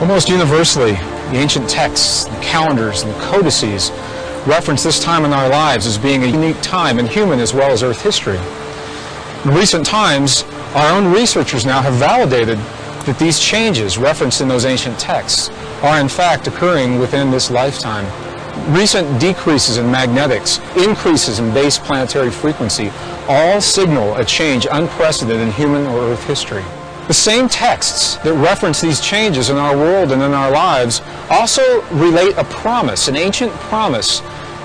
Almost universally, the ancient texts, the calendars, and the codices reference this time in our lives as being a unique time in human as well as Earth history. In recent times, our own researchers now have validated that these changes referenced in those ancient texts are in fact occurring within this lifetime. Recent decreases in magnetics, increases in base planetary frequency, all signal a change unprecedented in human or Earth history. The same texts that reference these changes in our world and in our lives also relate a promise, an ancient promise,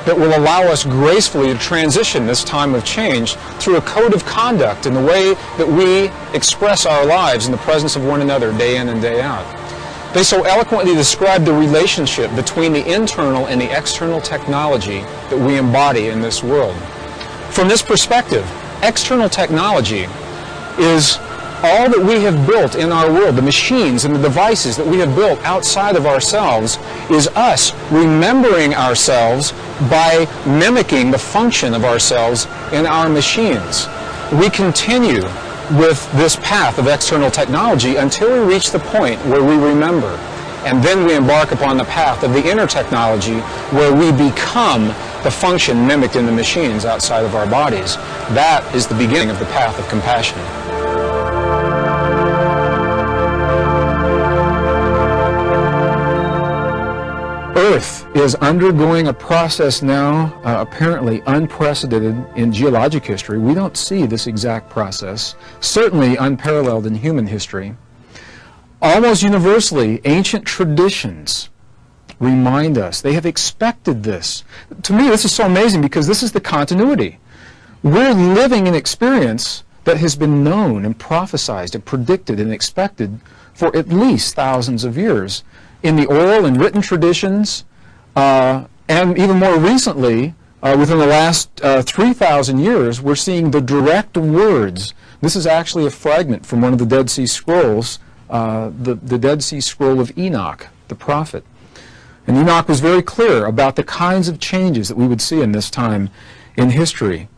that will allow us gracefully to transition this time of change through a code of conduct in the way that we express our lives in the presence of one another day in and day out. They so eloquently describe the relationship between the internal and the external technology that we embody in this world. From this perspective, external technology is all that we have built in our world, the machines and the devices that we have built outside of ourselves, is us remembering ourselves by mimicking the function of ourselves in our machines. We continue with this path of external technology until we reach the point where we remember. And then we embark upon the path of the inner technology where we become the function mimicked in the machines outside of our bodies. That is the beginning of the path of compassion. Earth is undergoing a process now apparently unprecedented in geologic history. We don't see this exact process, certainly unparalleled in human history. Almost universally, ancient traditions remind us. They have expected this. To me, this is so amazing because this is the continuity. We're living an experience that has been known and prophesied and predicted and expected for at least thousands of years. In the oral and written traditions, and even more recently, within the last 3,000 years, we're seeing the direct words. This is actually a fragment from one of the Dead Sea Scrolls, the Dead Sea Scroll of Enoch, the prophet. And Enoch was very clear about the kinds of changes that we would see in this time in history.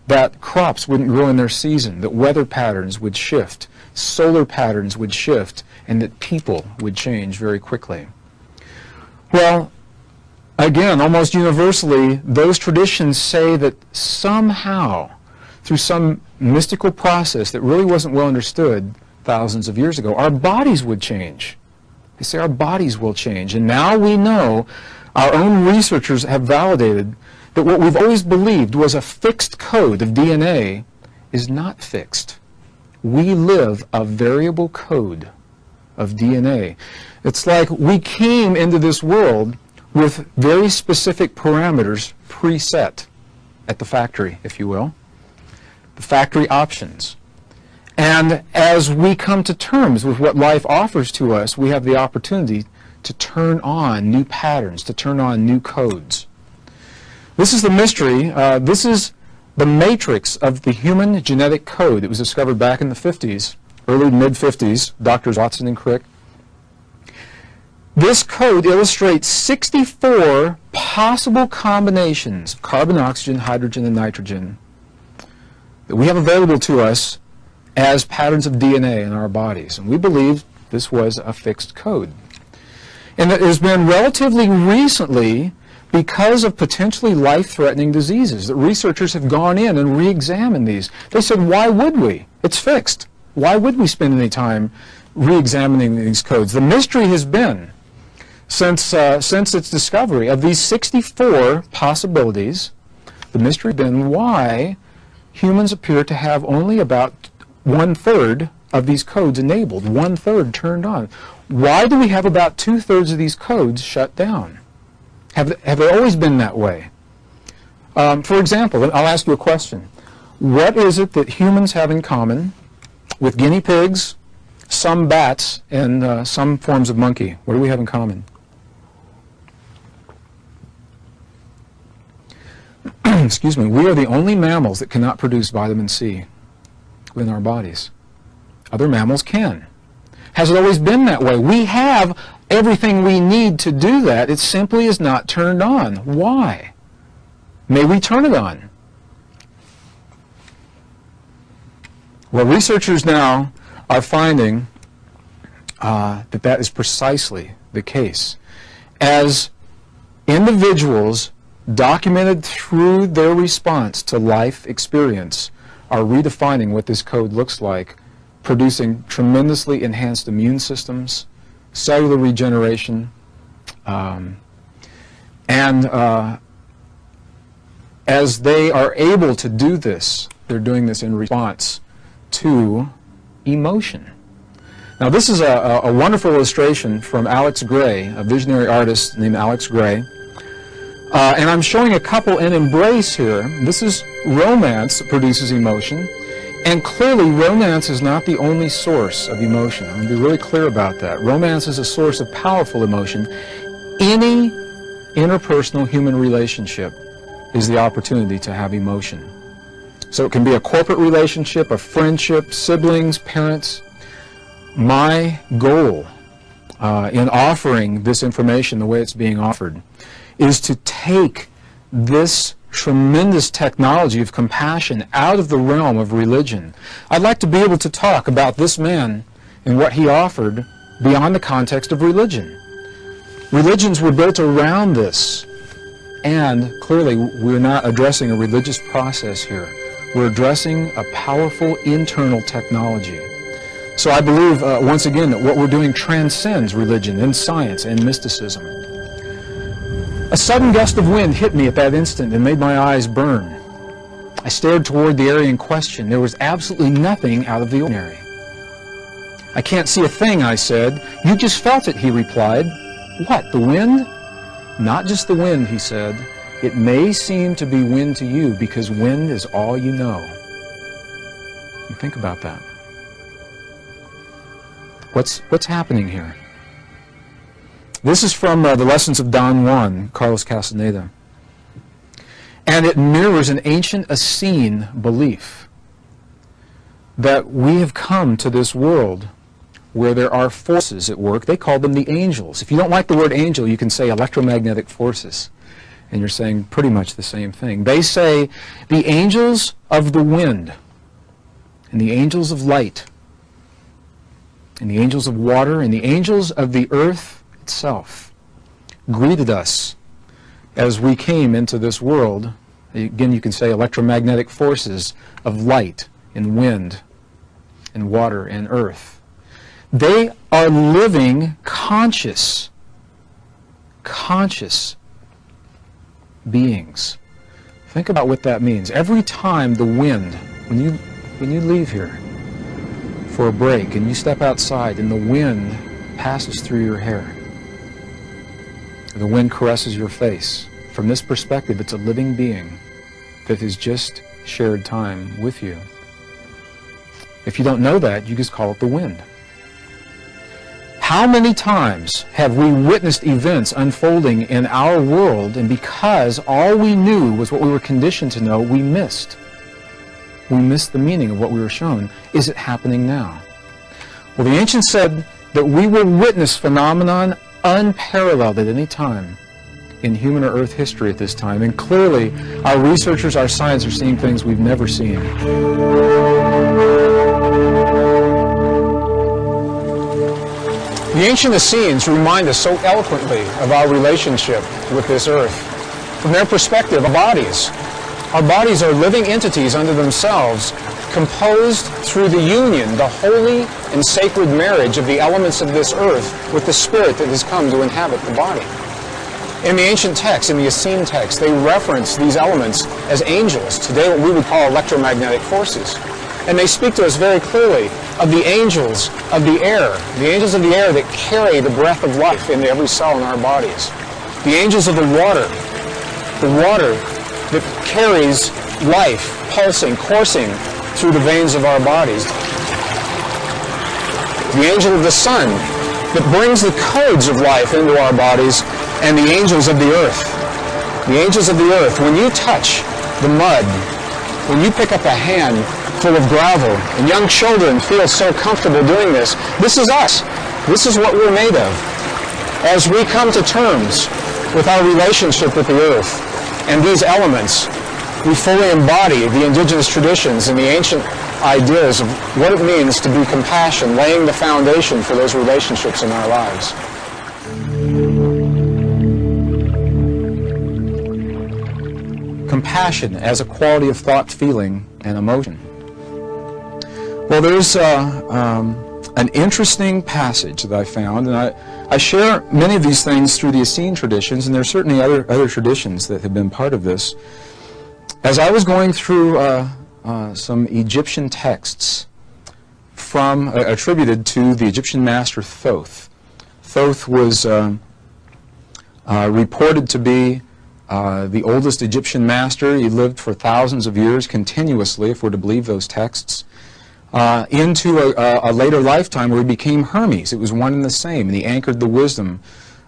That crops wouldn't grow in their season, that weather patterns would shift, solar patterns would shift, and that people would change very quickly. Well, again, almost universally, those traditions say that somehow, through some mystical process that really wasn't well understood thousands of years ago, our bodies would change. They say our bodies will change. And now we know, our own researchers have validated that what we've always believed was a fixed code of DNA is not fixed. We live a variable code of DNA. It's like we came into this world with very specific parameters preset at the factory, if you will, the factory options. And as we come to terms with what life offers to us, we have the opportunity to turn on new patterns, to turn on new codes. This is the mystery. This is the matrix of the human genetic code that was discovered back in the 50s, early mid-50s, Drs. Watson and Crick. This code illustrates 64 possible combinations of carbon, oxygen, hydrogen, and nitrogen that we have available to us as patterns of DNA in our bodies. And we believe this was a fixed code. And it has been relatively recently, because of potentially life-threatening diseases, that researchers have gone in and re-examined these. They said, why would we? It's fixed. Why would we spend any time re-examining these codes? The mystery has been, since its discovery, of these 64 possibilities, the mystery has been why humans appear to have only about 1/3 of these codes enabled, 1/3 turned on. Why do we have about 2/3 of these codes shut down? Have they always been that way? For example, I'll ask you a question. What is it that humans have in common with guinea pigs, some bats, and some forms of monkey? What do we have in common? Excuse me. We are the only mammals that cannot produce vitamin C within our bodies. Other mammals can. Has it always been that way? We have everything we need to do that. It simply is not turned on. Why? May we turn it on? Well, researchers now are finding that is precisely the case. As individuals documented through their response to life experience are redefining what this code looks like, producing tremendously enhanced immune systems, cellular regeneration, and as they are able to do this, they're doing this in response to emotion. Now, this is a wonderful illustration from Alex Gray, a visionary artist named Alex Gray. And I'm showing a couple in embrace here. This is romance that produces emotion. And clearly, romance is not the only source of emotion. I'm going to be really clear about that. Romance is a source of powerful emotion. Any interpersonal human relationship is the opportunity to have emotion. So it can be a corporate relationship, a friendship, siblings, parents. My goal in offering this information the way it's being offered is to take this tremendous technology of compassion out of the realm of religion. I'd like to be able to talk about this man and what he offered beyond the context of religion. Religions were built around this, and clearly we're not addressing a religious process here. We're addressing a powerful internal technology. So I believe, once again, that what we're doing transcends religion and science and mysticism. A sudden gust of wind hit me at that instant and made my eyes burn. I stared toward the area in question. There was absolutely nothing out of the ordinary. "I can't see a thing," I said. "You just felt it," he replied. "What, the wind?" "Not just the wind," he said. "It may seem to be wind to you because wind is all you know." You think about that. What's happening here? This is from the Lessons of Don Juan, Carlos Castaneda. And it mirrors an ancient Essene belief that we have come to this world where there are forces at work. They call them the angels. If you don't like the word angel, you can say electromagnetic forces. And you're saying pretty much the same thing. They say the angels of the wind and the angels of light and the angels of water and the angels of the earth itself greeted us as we came into this world. Again, you can say electromagnetic forces of light and wind and water and earth. They are living conscious beings. Think about what that means. Every time the wind, when you leave here for a break and you step outside and the wind passes through your hair, the wind caresses your face. From this perspective, it's a living being that has just shared time with you. If you don't know that, you just call it the wind. How many times have we witnessed events unfolding in our world, and because all we knew was what we were conditioned to know, we missed the meaning of what we were shown? Is it happening now? Well, the ancients said that we will witness phenomenon unparalleled at any time in human or earth history at this time, and clearly our researchers, our science are seeing things we've never seen. The ancient Essenes remind us so eloquently of our relationship with this earth. From their perspective, our bodies are living entities unto themselves, composed through the union, the holy and sacred marriage of the elements of this earth with the spirit that has come to inhabit the body. In the ancient texts, in the Essene text, they reference these elements as angels, today what we would call electromagnetic forces. And they speak to us very clearly of the angels of the air that carry the breath of life into every cell in our bodies. The angels of the water that carries life, pulsing, coursing through the veins of our bodies. The angel of the sun that brings the codes of life into our bodies, and the angels of the earth. The angels of the earth, when you touch the mud, when you pick up a hand full of gravel, and young children feel so comfortable doing this, this is us. This is what we're made of. As we come to terms with our relationship with the earth and these elements, we fully embody the indigenous traditions and the ancient ideas of what it means to be compassion, laying the foundation for those relationships in our lives. Compassion as a quality of thought, feeling, and emotion. Well, there's an interesting passage that I found, and I share many of these things through the Essene traditions, and there are certainly other traditions that have been part of this. As I was going through some Egyptian texts attributed to the Egyptian master Thoth. Thoth was reported to be the oldest Egyptian master. He lived for thousands of years continuously, if we're to believe those texts, into a later lifetime where he became Hermes. It was one and the same, and he anchored the wisdom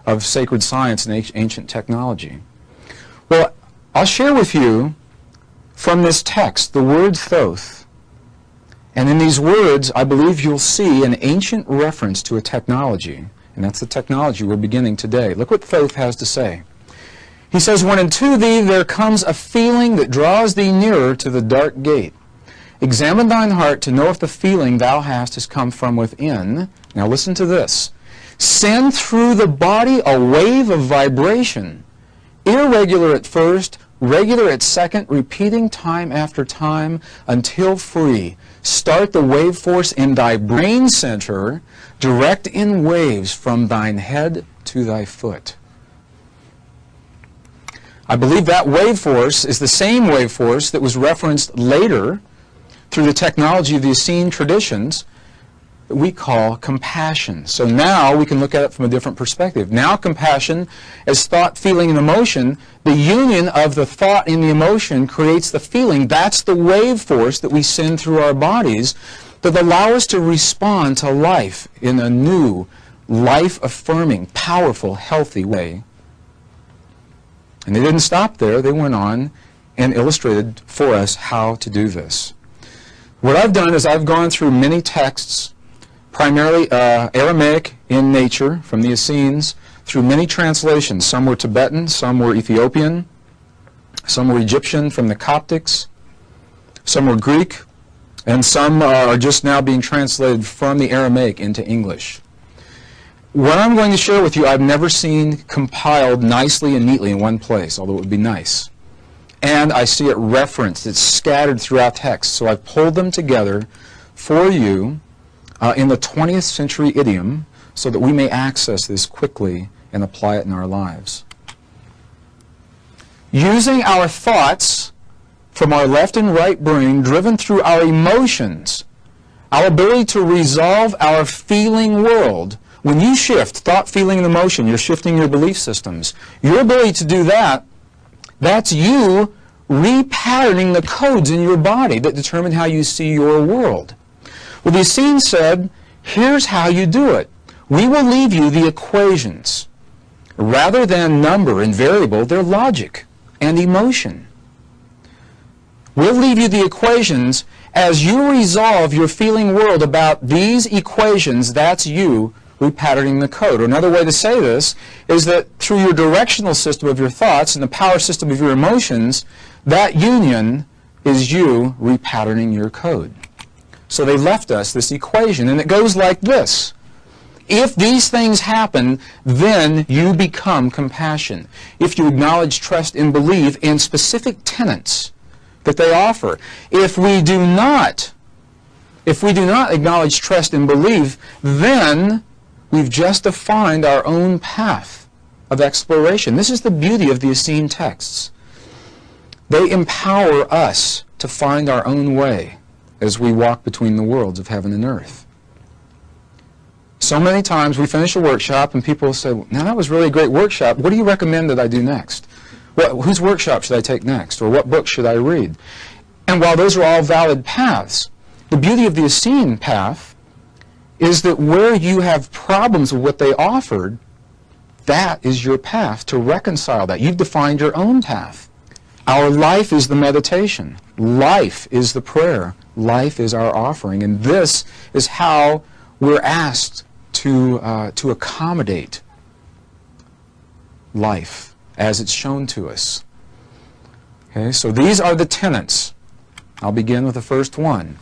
of sacred science and ancient technology. Well, I'll share with you from this text the word Thoth, and in these words I believe you'll see an ancient reference to a technology, and that's the technology we're beginning today. Look what Thoth has to say. He says, "When unto thee there comes a feeling that draws thee nearer to the dark gate, examine thine heart to know if the feeling thou hast has come from within." Now listen to this. "Send through the body a wave of vibration, irregular at first, regular at second, repeating time after time until free. Start the wave force in thy brain center, direct in waves from thine head to thy foot." I believe that wave force is the same wave force that was referenced later through the technology of the Essene traditions that we call compassion. So now we can look at it from a different perspective. Now compassion as thought, feeling, and emotion, the union of the thought and the emotion creates the feeling. That's the wave force that we send through our bodies that allow us to respond to life in a new, life-affirming, powerful, healthy way. And they didn't stop there. They went on and illustrated for us how to do this. What I've done is I've gone through many texts, primarily Aramaic in nature, from the Essenes, through many translations. Some were Tibetan, some were Ethiopian, some were Egyptian from the Coptics, some were Greek, and some are just now being translated from the Aramaic into English. What I'm going to share with you, I've never seen compiled nicely and neatly in one place, although it would be nice. And I see it referenced, it's scattered throughout text, so I've pulled them together for you in the 20th century idiom so that we may access this quickly and apply it in our lives. Using our thoughts from our left and right brain, driven through our emotions, our ability to resolve our feeling world. When you shift thought, feeling, and emotion, you're shifting your belief systems. Your ability to do that, that's you repatterning the codes in your body that determine how you see your world. Well, the Essenes said, here's how you do it. We will leave you the equations. Rather than number and variable, they're logic and emotion. We'll leave you the equations as you resolve your feeling world about these equations. That's you repatterning the code. Or another way to say this is that through your directional system of your thoughts and the power system of your emotions, that union is you repatterning your code. So they left us this equation, and it goes like this. If these things happen, then you become compassion. If you acknowledge, trust, and believe in specific tenets that they offer. If we do not acknowledge, trust, and believe, then we've just defined our own path of exploration. This is the beauty of the Essene texts. They empower us to find our own way as we walk between the worlds of heaven and earth. So many times we finish a workshop and people say, now that was really a great workshop. What do you recommend that I do next? Whose workshop should I take next? Or what book should I read? And while those are all valid paths, the beauty of the Essene path is that where you have problems with what they offered, that is your path to reconcile that. You've defined your own path. Our life is the meditation. Life is the prayer. Life is our offering. And this is how we're asked to accommodate life as it's shown to us. Okay, so these are the tenets. I'll begin with the first one.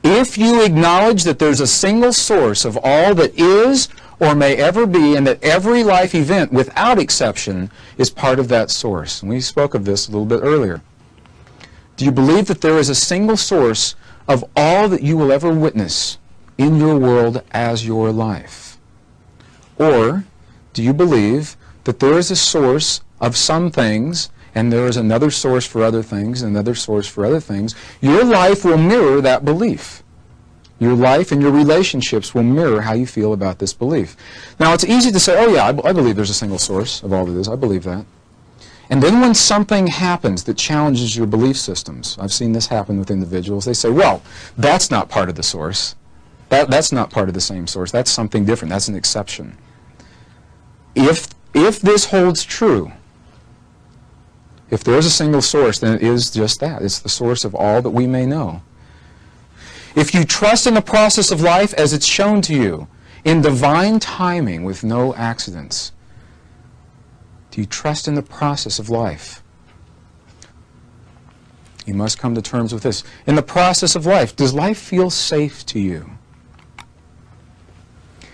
If you acknowledge that there's a single source of all that is or may ever be, and that every life event, without exception, is part of that source. And we spoke of this a little bit earlier. Do you believe that there is a single source of all that you will ever witness in your world as your life? Or do you believe that there is a source of some things, and there is another source for other things, and another source for other things? Your life will mirror that belief. Your life and your relationships will mirror how you feel about this belief. Now, it's easy to say, oh yeah, I believe there's a single source of all that is. I believe that. And then when something happens that challenges your belief systems, I've seen this happen with individuals, they say, well, that's not part of the source. That's not part of the same source. That's something different. That's an exception. If this holds true, if there is a single source, then it is just that. It's the source of all that we may know. If you trust in the process of life as it's shown to you, in divine timing with no accidents, do you trust in the process of life? You must come to terms with this. In the process of life, does life feel safe to you?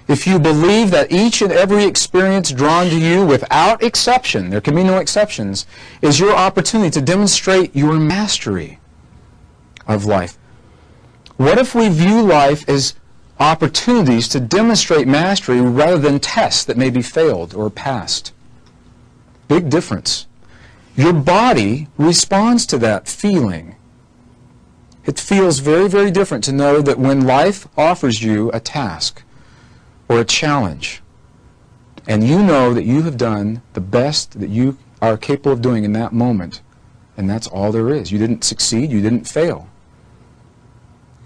If you believe that each and every experience drawn to you without exception, there can be no exceptions, is your opportunity to demonstrate your mastery of life. What if we view life as opportunities to demonstrate mastery rather than tests that may be failed or passed? Big difference. Your body responds to that feeling. It feels very, very different to know that when life offers you a task or a challenge, and you know that you have done the best that you are capable of doing in that moment, and that's all there is. You didn't succeed, you didn't fail.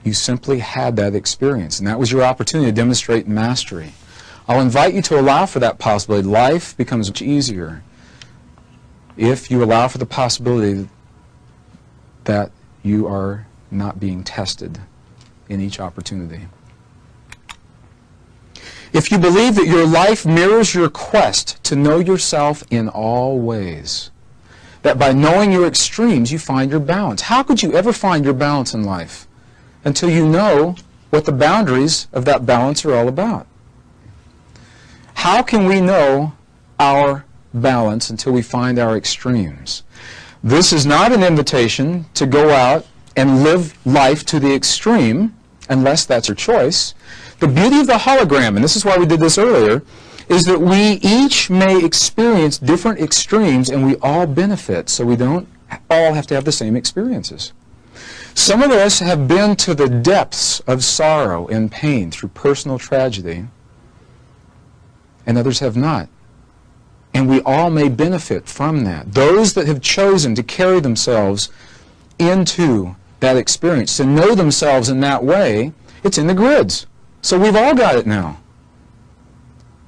You simply had that experience, and that was your opportunity to demonstrate mastery. I'll invite you to allow for that possibility. Life becomes much easier if you allow for the possibility that you are not being tested in each opportunity. If you believe that your life mirrors your quest to know yourself in all ways, that by knowing your extremes you find your balance. How could you ever find your balance in life until you know what the boundaries of that balance are all about? How can we know our balance until we find our extremes? This is not an invitation to go out and live life to the extreme, unless that's your choice. The beauty of the hologram, and this is why we did this earlier, is that we each may experience different extremes and we all benefit, so we don't all have to have the same experiences. Some of us have been to the depths of sorrow and pain through personal tragedy, and others have not. And we all may benefit from that. Those that have chosen to carry themselves into that experience, to know themselves in that way, it's in the grids. So we've all got it now.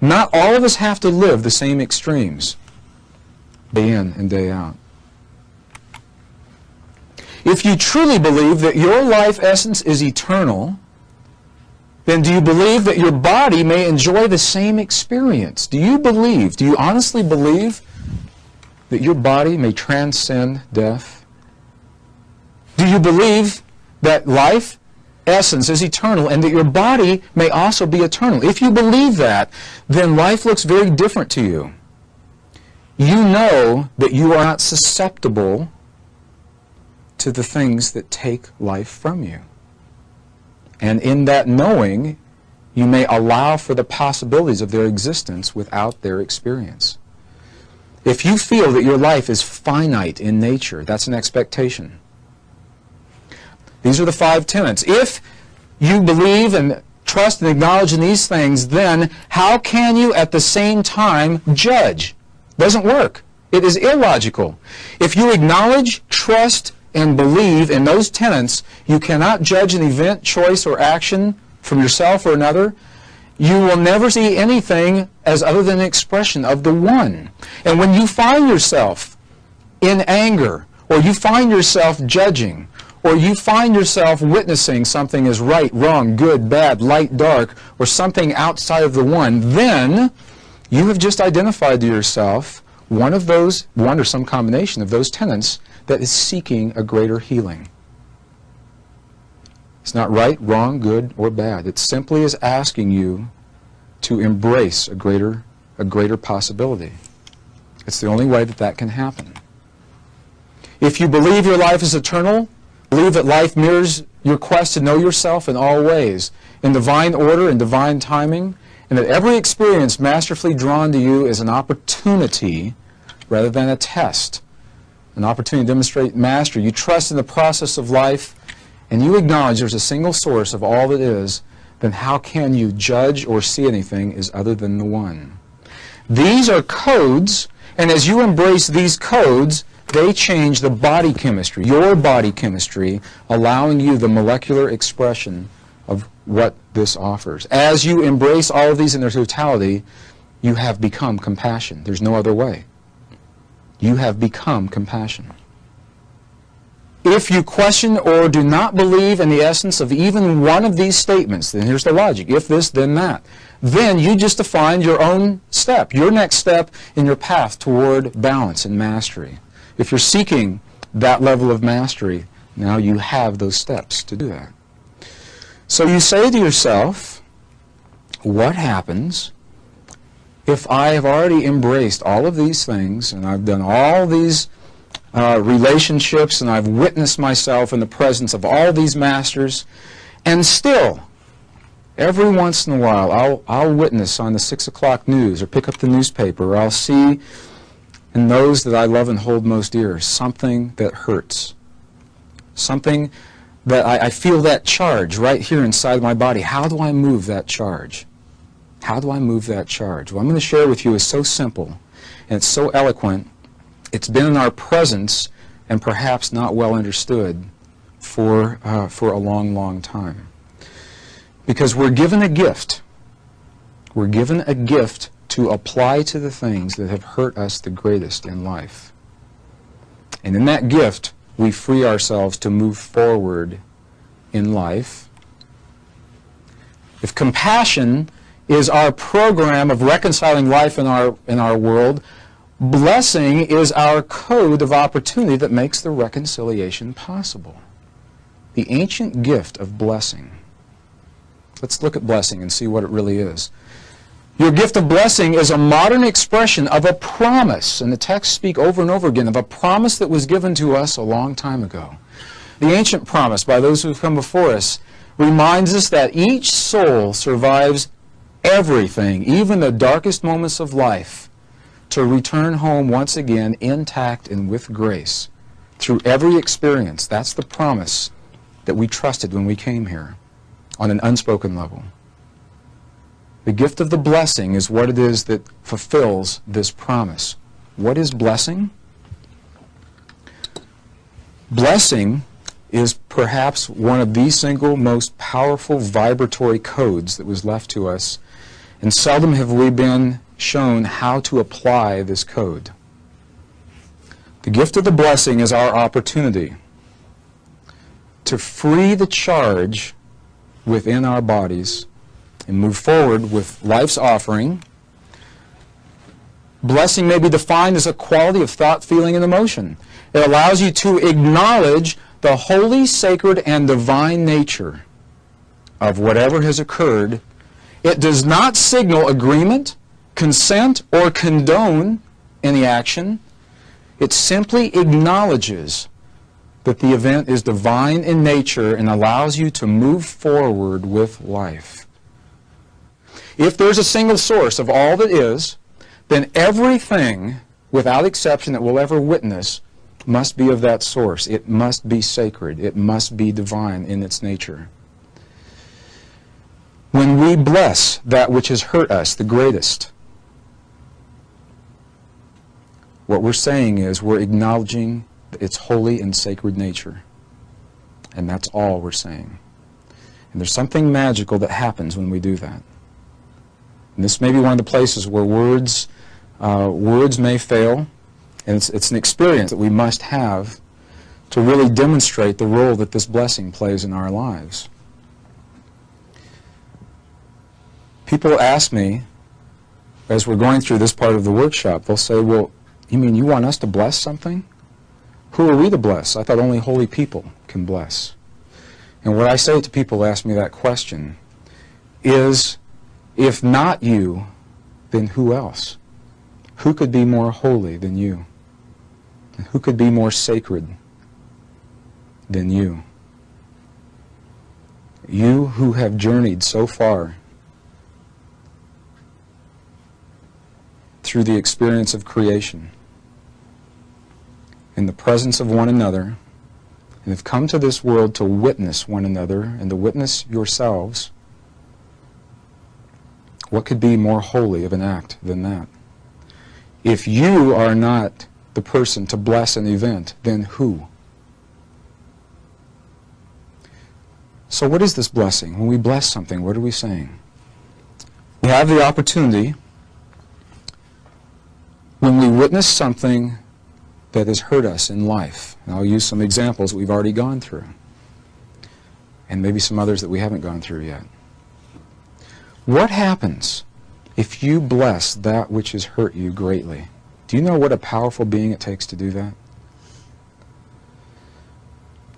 Not all of us have to live the same extremes, day in and day out. If you truly believe that your life essence is eternal, then do you believe that your body may enjoy the same experience? Do you honestly believe that your body may transcend death? Do you believe that life essence is eternal and that your body may also be eternal? If you believe that, then life looks very different to you. You know that you are not susceptible to the things that take life from you. And in that knowing, you may allow for the possibilities of their existence without their experience. If you feel that your life is finite in nature, that's an expectation. These are the 5 tenets. If you believe and trust and acknowledge in these things, then how can you at the same time judge? Doesn't work. It is illogical. If you acknowledge, trust, and believe in those tenets, you cannot judge an event, choice, or action from yourself or another. You will never see anything as other than an expression of the one. And when you find yourself in anger, or you find yourself judging, or you find yourself witnessing something as right, wrong, good, bad, light, dark, or something outside of the one, then you have just identified to yourself one or some combination of those tenets that is seeking a greater healing. It's not right, wrong, good, or bad. It simply is asking you to embrace a greater possibility. It's the only way that that can happen. If you believe your life is eternal, believe that life mirrors your quest to know yourself in all ways, in divine order and divine timing, and that every experience masterfully drawn to you is an opportunity rather than a test, an opportunity to demonstrate mastery. You trust in the process of life, and you acknowledge there's a single source of all that is, then how can you judge or see anything as other than the one? These are codes, and as you embrace these codes, they change the body chemistry, your body chemistry, allowing you the molecular expression of what this offers. As you embrace all of these in their totality, you have become compassion. There's no other way. You have become compassion. If you question or do not believe in the essence of even one of these statements, then here's the logic. If this, then that. Then you just defined your own step, your next step in your path toward balance and mastery. If you're seeking that level of mastery, now you have those steps to do that. So you say to yourself, what happens if I have already embraced all of these things and I've done all these relationships and I've witnessed myself in the presence of all these masters, and still, every once in a while, I'll witness on the 6 o'clock news or pick up the newspaper, or I'll see in those that I love and hold most dear something that hurts, something that I feel that charge right here inside my body. How do I move that charge? How do I move that charge? What I'm going to share with you is so simple, and it's so eloquent. It's been in our presence and perhaps not well understood for a long, long time. Because we're given a gift. We're given a gift to apply to the things that have hurt us the greatest in life. And in that gift, we free ourselves to move forward in life. If compassion is our program of reconciling life in our world, blessing is our code of opportunity that makes the reconciliation possible. The ancient gift of blessing. Let's look at blessing and see what it really is. Your gift of blessing is a modern expression of a promise, and the texts speak over and over again of a promise that was given to us a long time ago. The ancient promise by those who have come before us reminds us that each soul survives everything, even the darkest moments of life, to return home once again intact and with grace through every experience. That's the promise that we trusted when we came here on an unspoken level. The gift of the blessing is what it is that fulfills this promise. What is blessing? Blessing is perhaps one of the single most powerful vibratory codes that was left to us, and seldom have we been shown how to apply this code. The gift of the blessing is our opportunity to free the charge within our bodies and move forward with life's offering. Blessing may be defined as a quality of thought, feeling, and emotion. It allows you to acknowledge the holy, sacred, and divine nature of whatever has occurred. It does not signal agreement, consent, or condone any action. It simply acknowledges that the event is divine in nature and allows you to move forward with life. If there's a single source of all that is, then everything, without exception, that we'll ever witness must be of that source. It must be sacred. It must be divine in its nature. When we bless that which has hurt us the greatest, what we're saying is we're acknowledging its holy and sacred nature. And that's all we're saying. And there's something magical that happens when we do that. And this may be one of the places where words may fail, and it's an experience that we must have to really demonstrate the role that this blessing plays in our lives. People ask me, as we're going through this part of the workshop, they'll say, well, you mean you want us to bless something? Who are we to bless? I thought only holy people can bless. And what I say to people who ask me that question is, if not you, then who else? Who could be more holy than you? Who could be more sacred than you? You who have journeyed so far through the experience of creation, in the presence of one another, and have come to this world to witness one another and to witness yourselves, what could be more holy of an act than that? If you are not the person to bless an event, then who? So what is this blessing? When we bless something, what are we saying? We have the opportunity, when we witness something that has hurt us in life, and I'll use some examples that we've already gone through, and maybe some others that we haven't gone through yet. What happens if you bless that which has hurt you greatly? Do you know what a powerful being it takes to do that?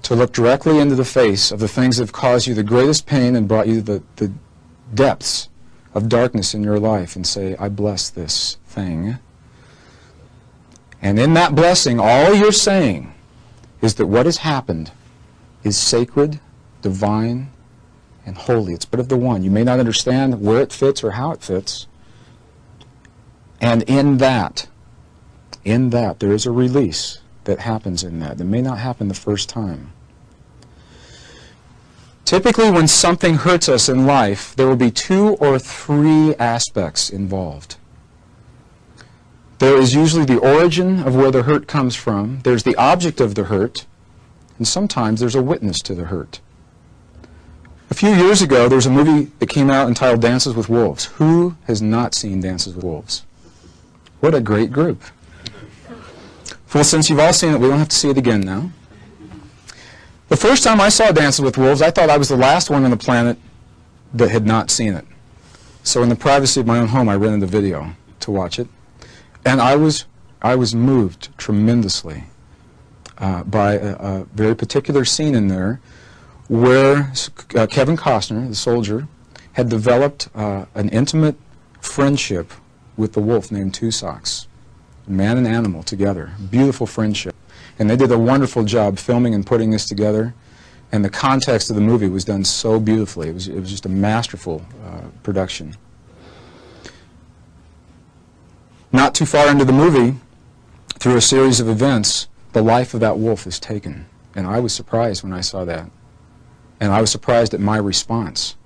To look directly into the face of the things that have caused you the greatest pain and brought you the depths of darkness in your life and say, I bless this thing. And in that blessing, all you're saying is that what has happened is sacred, divine, and holy. It's but of the one. You may not understand where it fits or how it fits. And in that, there is a release that happens in that. That may not happen the first time. Typically, when something hurts us in life, there will be 2 or 3 aspects involved. There is usually the origin of where the hurt comes from. There's the object of the hurt. And sometimes there's a witness to the hurt. A few years ago, there was a movie that came out entitled Dances with Wolves. Who has not seen Dances with Wolves? What a great group. Well, since you've all seen it, we don't have to see it again now. The first time I saw Dances with Wolves, I thought I was the last one on the planet that had not seen it. So in the privacy of my own home, I rented the video to watch it. And I was moved tremendously by a very particular scene in there where Kevin Costner, the soldier, had developed an intimate friendship with the wolf named Two Socks. Man and animal together. Beautiful friendship. And they did a wonderful job filming and putting this together. And the context of the movie was done so beautifully. It was just a masterful production. Not too far into the movie, through a series of events, the life of that wolf is taken. And I was surprised when I saw that. And I was surprised at my response.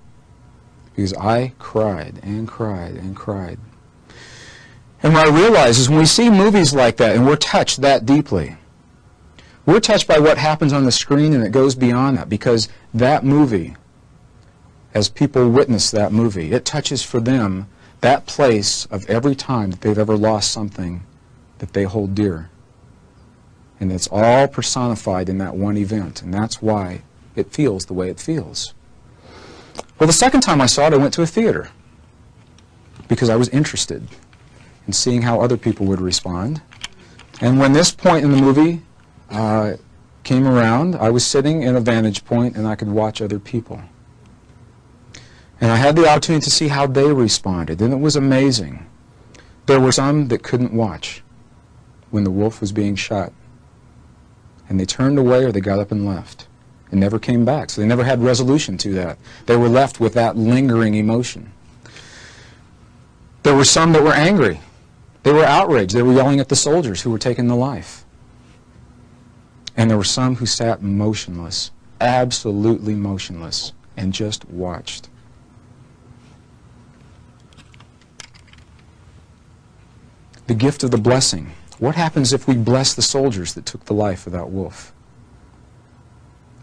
Because I cried and cried and cried. And what I realize is when we see movies like that and we're touched that deeply, we're touched by what happens on the screen, and it goes beyond that, because that movie, as people witness that movie, it touches for them that place of every time that they've ever lost something that they hold dear. And it's all personified in that one event, and that's why it feels the way it feels. Well, the second time I saw it, I went to a theater because I was interested in seeing how other people would respond. And when this point in the movie came around, I was sitting in a vantage point and I could watch other people. And I had the opportunity to see how they responded, and it was amazing. There were some that couldn't watch when the wolf was being shot. And they turned away or they got up and left and never came back. So they never had resolution to that. They were left with that lingering emotion. There were some that were angry. They were outraged. They were yelling at the soldiers who were taking the life. And there were some who sat motionless, absolutely motionless, and just watched. The gift of the blessing. What happens if we bless the soldiers that took the life of that wolf?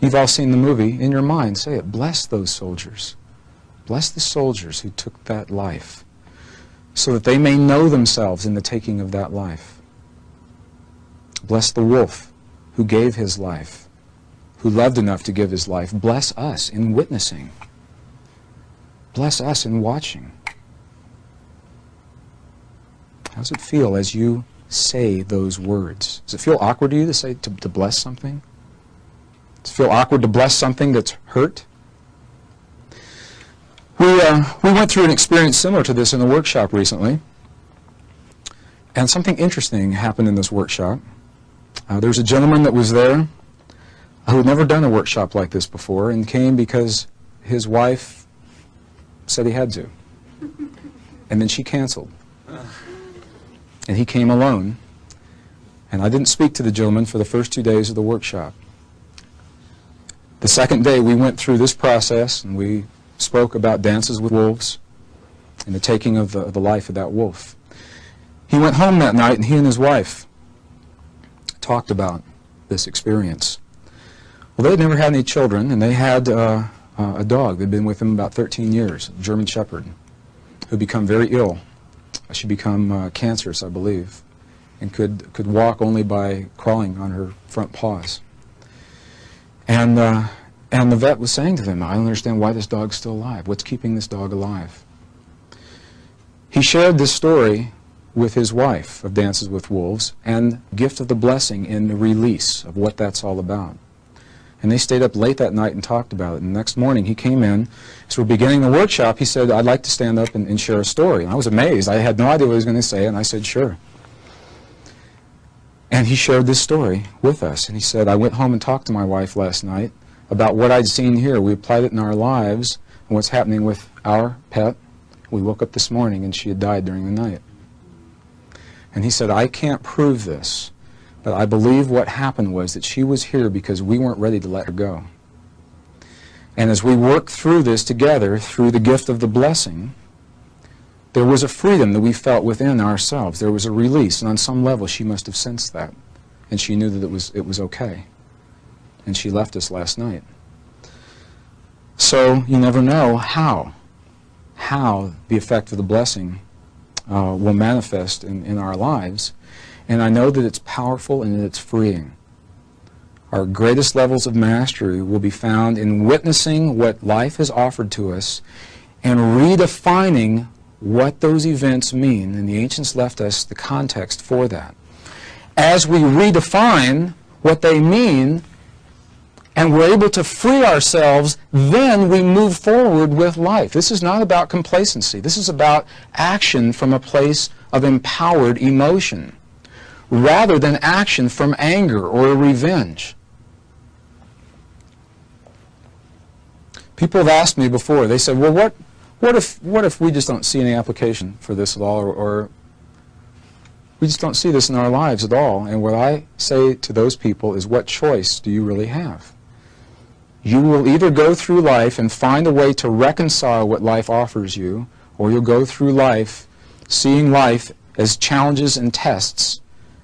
You've all seen the movie. In your mind, say it. Bless those soldiers. Bless the soldiers who took that life, so that they may know themselves in the taking of that life. Bless the wolf who gave his life, who loved enough to give his life. Bless us in witnessing. Bless us in watching. How does it feel as you say those words? Does it feel awkward to you to say, to bless something? Does it feel awkward to bless something that's hurt? We went through an experience similar to this in a workshop recently, and something interesting happened in this workshop. There was a gentleman that was there who had never done a workshop like this before and came because his wife said he had to. And then she canceled. And he came alone. And I didn't speak to the gentleman for the first 2 days of the workshop. The second day we went through this process and we spoke about dances with wolves and the taking of the life of that wolf. He went home that night and he and his wife talked about this experience. Well, they had never had any children, and they had a dog. They'd been with him about 13 years, a German Shepherd, who had become very ill. She had become cancerous, I believe, and could walk only by crawling on her front paws. And the vet was saying to them, I don't understand why this dog's still alive. What's keeping this dog alive? He shared this story with his wife of Dances with Wolves and gift of the blessing in the release of what that's all about. And they stayed up late that night and talked about it. And the next morning he came in. As we're beginning the workshop, he said, I'd like to stand up and share a story. And I was amazed. I had no idea what he was going to say, and I said, sure. And he shared this story with us. And he said, I went home and talked to my wife last night about what I'd seen here. We applied it in our lives and what's happening with our pet. We woke up this morning and she had died during the night. And he said, I can't prove this, but I believe what happened was that she was here because we weren't ready to let her go. And as we worked through this together, through the gift of the blessing, there was a freedom that we felt within ourselves. There was a release, and on some level she must have sensed that. And she knew that it was okay. And she left us last night. So you never know how the effect of the blessing will manifest in our lives. And I know that it's powerful and that it's freeing. Our greatest levels of mastery will be found in witnessing what life has offered to us and redefining what those events mean. And the ancients left us the context for that. As we redefine what they mean and we're able to free ourselves, then we move forward with life. This is not about complacency. This is about action from a place of empowered emotion, rather than action from anger or revenge. People have asked me before, they said, well, what if we just don't see any application for this at all, or we just don't see this in our lives at all? And what I say to those people is, what choice do you really have? You will either go through life and find a way to reconcile what life offers you, or you'll go through life seeing life as challenges and tests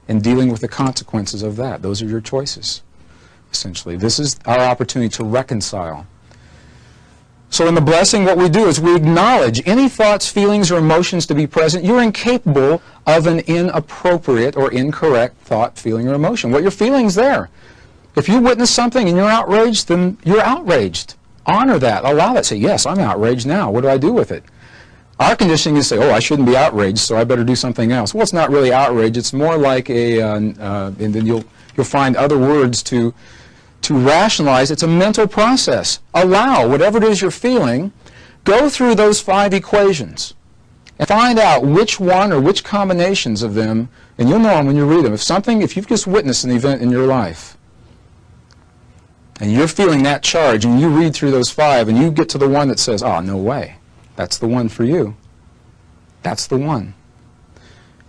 and dealing with the consequences of that. Those are your choices, essentially. This is our opportunity to reconcile. So in the blessing, what we do is we acknowledge any thoughts, feelings, or emotions to be present. You're incapable of an inappropriate or incorrect thought, feeling, or emotion. What you're feeling is there. If you witness something and you're outraged, then you're outraged. Honor that. Allow that. Say, yes, I'm outraged now. What do I do with it? Our conditioning is to say, oh, I shouldn't be outraged, so I better do something else. Well, it's not really outrage. It's more like and then you'll find other words to rationalize. It's a mental process. Allow whatever it is you're feeling. Go through those 5 equations and find out which one or which combinations of them, and you'll know them when you read them. If you've just witnessed an event in your life, and you're feeling that charge, and you read through those 5, and you get to the one that says, oh, no way. That's the one for you. That's the one.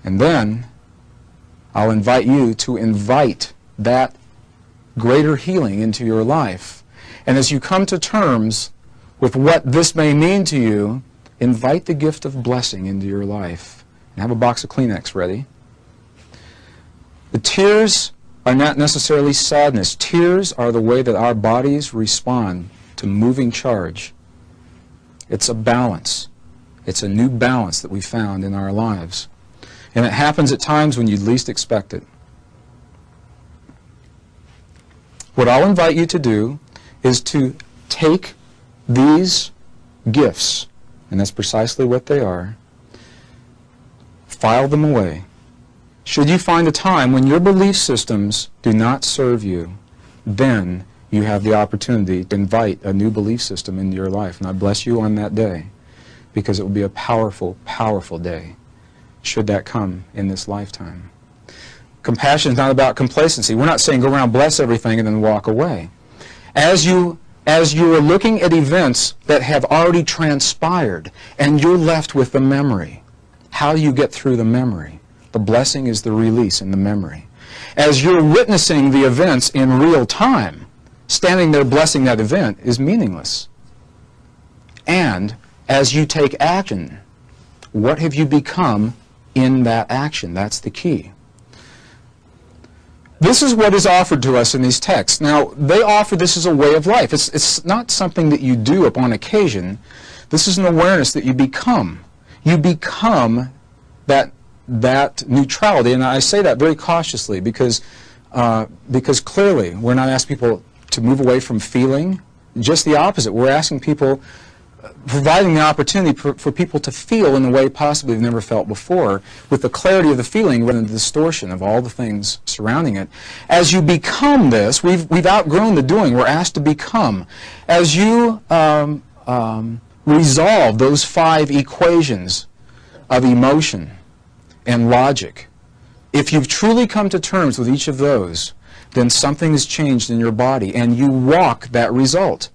And then I'll invite you to invite that greater healing into your life. And as you come to terms with what this may mean to you, invite the gift of blessing into your life. And have a box of Kleenex ready. The tears are not necessarily sadness. Tears are the way that our bodies respond to moving charge. It's a balance. It's a new balance that we found in our lives. And it happens at times when you least expect it. What I'll invite you to do is to take these gifts, and that's precisely what they are, file them away. Should you find a time when your belief systems do not serve you, then you have the opportunity to invite a new belief system into your life. And I bless you on that day, because it will be a powerful, powerful day, should that come in this lifetime. Compassion is not about complacency. We're not saying go around, bless everything, and then walk away. As you are looking at events that have already transpired, and you're left with the memory, how do you get through the memory? The blessing is the release in the memory. As you're witnessing the events in real time, standing there blessing that event is meaningless. And as you take action, what have you become in that action? That's the key. This is what is offered to us in these texts. Now, they offer this as a way of life. It's not something that you do upon occasion. This is an awareness that you become. You become that neutrality, and I say that very cautiously because clearly we're not asking people to move away from feeling. Just the opposite. We're asking people, providing the opportunity for people to feel in a way possibly they've never felt before, with the clarity of the feeling rather than the distortion of all the things surrounding it. As you become this, we've outgrown the doing. We're asked to become. As you resolve those 5 equations of emotion and logic, if you've truly come to terms with each of those, then something has changed in your body, and you walk that result.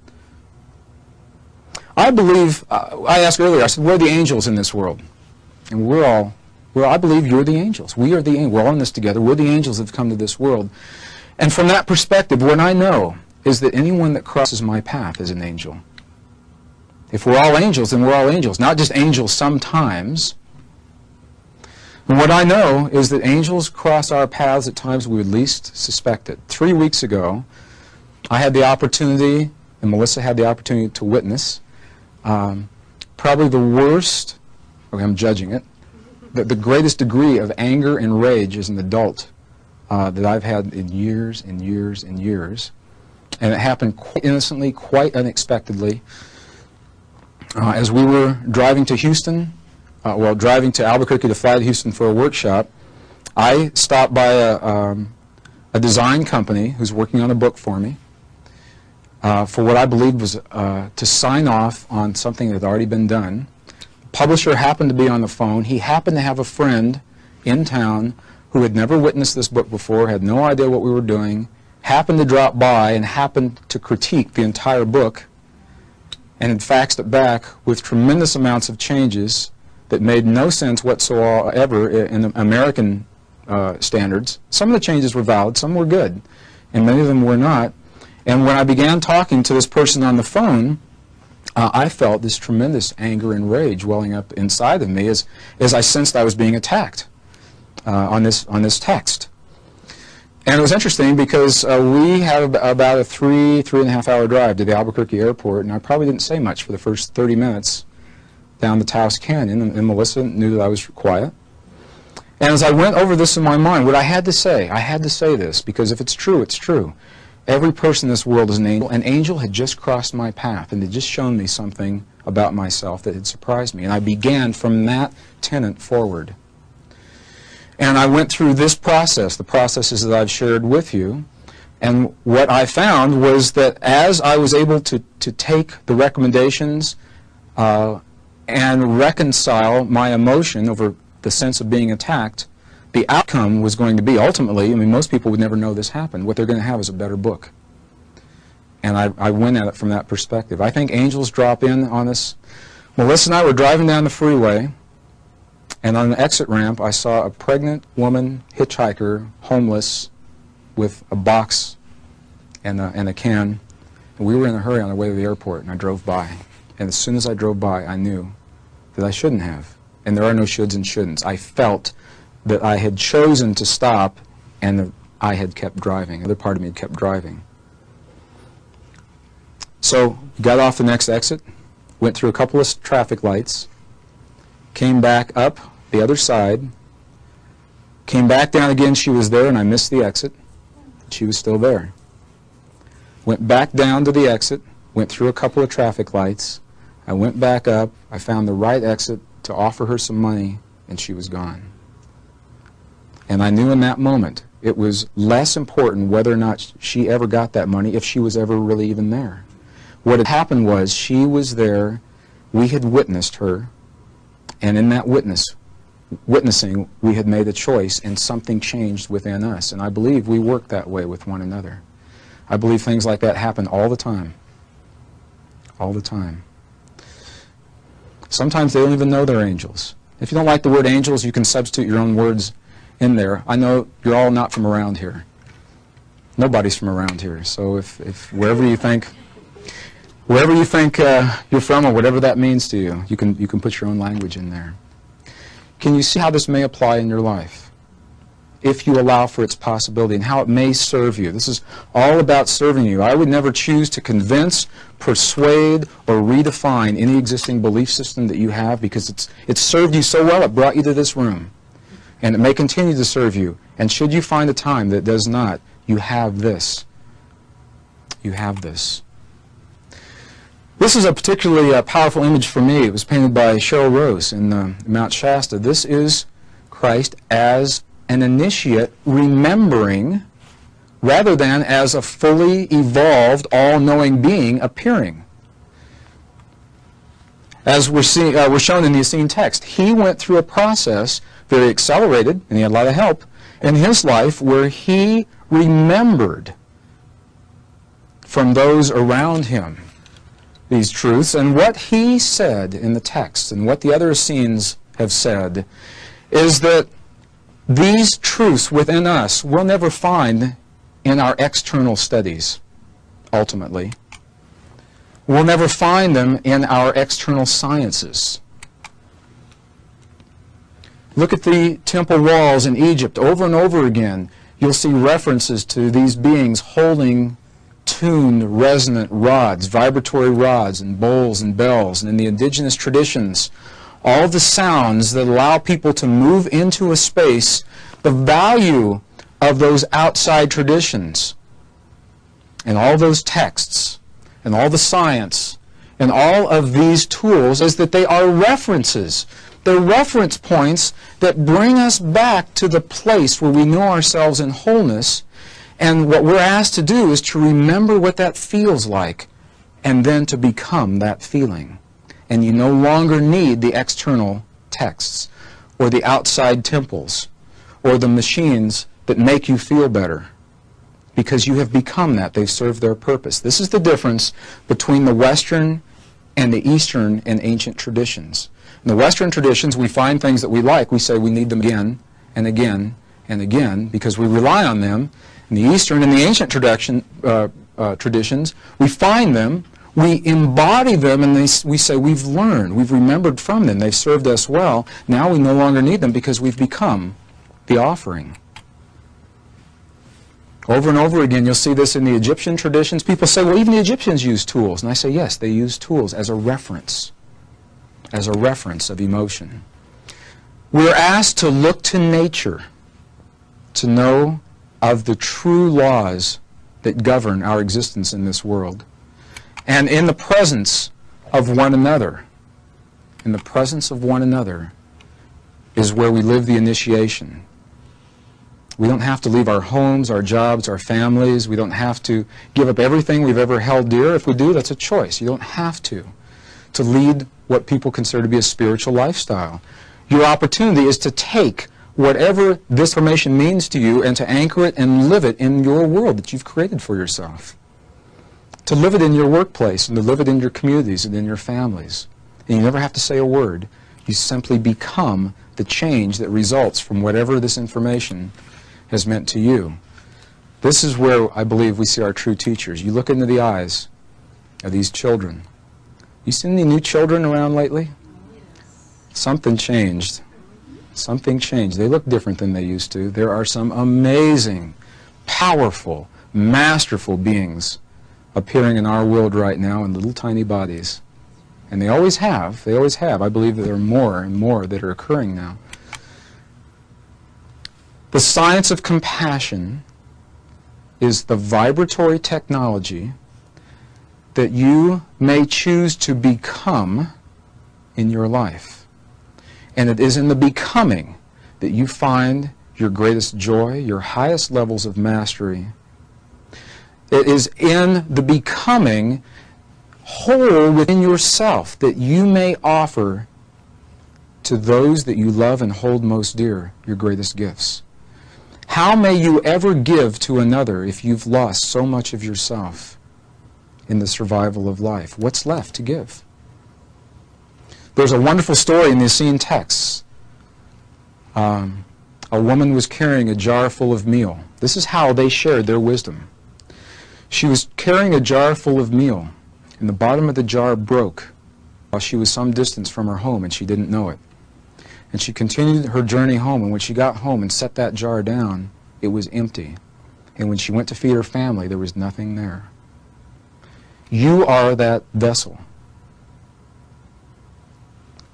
I believe, I asked earlier, I said, we're the angels in this world. And I believe you're the angels. We are the angels. We're all in this together. We're the angels that have come to this world. And from that perspective, what I know is that anyone that crosses my path is an angel. If we're all angels, then we're all angels. Not just angels sometimes. And what I know is that angels cross our paths at times we would least suspect it. 3 weeks ago, I had the opportunity, and Melissa had the opportunity to witness, probably the worst, okay, I'm judging it, the greatest degree of anger and rage as an adult that I've had in years and years and years. And it happened quite innocently, quite unexpectedly. As we were driving to Houston, driving to Albuquerque to fly to Houston for a workshop, I stopped by a design company who's working on a book for me. For what I believed was to sign off on something that had already been done. The publisher happened to be on the phone. He happened to have a friend in town who had never witnessed this book before, had no idea what we were doing, happened to drop by and happened to critique the entire book, and had faxed it back with tremendous amounts of changes that made no sense whatsoever in American standards. Some of the changes were valid, some were good, and many of them were not. And when I began talking to this person on the phone, I felt this tremendous anger and rage welling up inside of me as I sensed I was being attacked on this text. And it was interesting because we had about a 3.5 hour drive to the Albuquerque airport, and I probably didn't say much for the first 30 minutes down the Taos Canyon, and Melissa knew that I was quiet. And as I went over this in my mind, what I had to say this, because if it's true, it's true. Every person in this world is an angel. An angel had just crossed my path and had just shown me something about myself that had surprised me. And I began from that tenet forward. And I went through this process, the processes that I've shared with you. And what I found was that as I was able to take the recommendations and reconcile my emotion over the sense of being attacked, the outcome was going to be, ultimately, I mean, most people would never know this happened. What they're going to have is a better book. And I went at it from that perspective. I think angels drop in on us. Melissa and I were driving down the freeway, and on the exit ramp, I saw a pregnant woman, hitchhiker, homeless, with a box and a can. And we were in a hurry on the way to the airport, and I drove by. And as soon as I drove by, I knew that I shouldn't have. And there are no shoulds and shouldn'ts. I felt that I had chosen to stop and that I had kept driving. Another part of me had kept driving. So, got off the next exit, went through a couple of traffic lights, came back up the other side, came back down again, she was there, and I missed the exit. She was still there. Went back down to the exit, went through a couple of traffic lights, I went back up, I found the right exit to offer her some money, and she was gone. And I knew in that moment it was less important whether or not she ever got that money, if she was ever really even there. What had happened was she was there, we had witnessed her, and in that witnessing, we had made a choice, and something changed within us. And I believe we work that way with one another. I believe things like that happen all the time. All the time. Sometimes they don't even know they're angels. If you don't like the word angels, you can substitute your own words in there. I know you're all not from around here. Nobody's from around here. So if wherever you think you're from, or whatever that means to you, you can put your own language in there. Can you see how this may apply in your life, if you allow for its possibility, and how it may serve you? This is all about serving you. I would never choose to convince, persuade, or redefine any existing belief system that you have, because it's served you so well, it brought you to this room. And it may continue to serve you. And should you find a time that does not, you have this. You have this. This is a particularly powerful image for me. It was painted by Cheryl Rose in Mount Shasta. This is Christ as an initiate remembering, rather than as a fully evolved, all-knowing being appearing. As we're shown in the Essene text, he went through a process, very accelerated, and he had a lot of help in his life, where he remembered from those around him these truths. And what he said in the text, and what the other Essenes have said, is that these truths within us we'll never find in our external studies, ultimately. We'll never find them in our external sciences. Look at the temple walls in Egypt. Over and over again, you'll see references to these beings holding tuned, resonant rods, vibratory rods, and bowls and bells. And in the indigenous traditions, all the sounds that allow people to move into a space, the value of those outside traditions, and all those texts, and all the science, and all of these tools, is that they are references. They're reference points that bring us back to the place where we know ourselves in wholeness. And what we're asked to do is to remember what that feels like, and then to become that feeling. And you no longer need the external texts, or the outside temples, or the machines that make you feel better, because you have become that. They've served their purpose. This is the difference between the Western and the Eastern and ancient traditions. In the Western traditions, we find things that we like. We say we need them again and again and again because we rely on them. In the Eastern and the ancient traditions, we find them, we embody them, and we say we've learned, we've remembered from them, they've served us well. Now we no longer need them because we've become the offering. Over and over again, you'll see this in the Egyptian traditions. People say, well, even the Egyptians used tools. And I say, yes, they used tools as a reference of emotion. We're asked to look to nature to know of the true laws that govern our existence in this world. And in the presence of one another, is where we live the initiation. We don't have to leave our homes, our jobs, our families. We don't have to give up everything we've ever held dear. If we do, that's a choice. You don't have to lead what people consider to be a spiritual lifestyle. Your opportunity is to take whatever this information means to you and to anchor it and live it in your world that you've created for yourself. To live it in your workplace, and to live it in your communities and in your families. And you never have to say a word. You simply become the change that results from whatever this information has meant to you. This is where I believe we see our true teachers. You look into the eyes of these children. You seen any new children around lately? Something changed. Something changed. They look different than they used to. There are some amazing, powerful, masterful beings appearing in our world right now in little tiny bodies. And they always have. They always have. I believe that there are more and more that are occurring now. The science of compassion is the vibratory technology that you may choose to become in your life. And it is in the becoming that you find your greatest joy, your highest levels of mastery. It is in the becoming whole within yourself that you may offer to those that you love and hold most dear your greatest gifts. How may you ever give to another if you've lost so much of yourself in the survival of life? What's left to give? There's a wonderful story in the Essene texts. A woman was carrying a jar full of meal. This is how they shared their wisdom. She was carrying a jar full of meal, and the bottom of the jar broke while she was some distance from her home, and she didn't know it. And she continued her journey home, and when she got home and set that jar down, it was empty. And when she went to feed her family, there was nothing there. You are that vessel.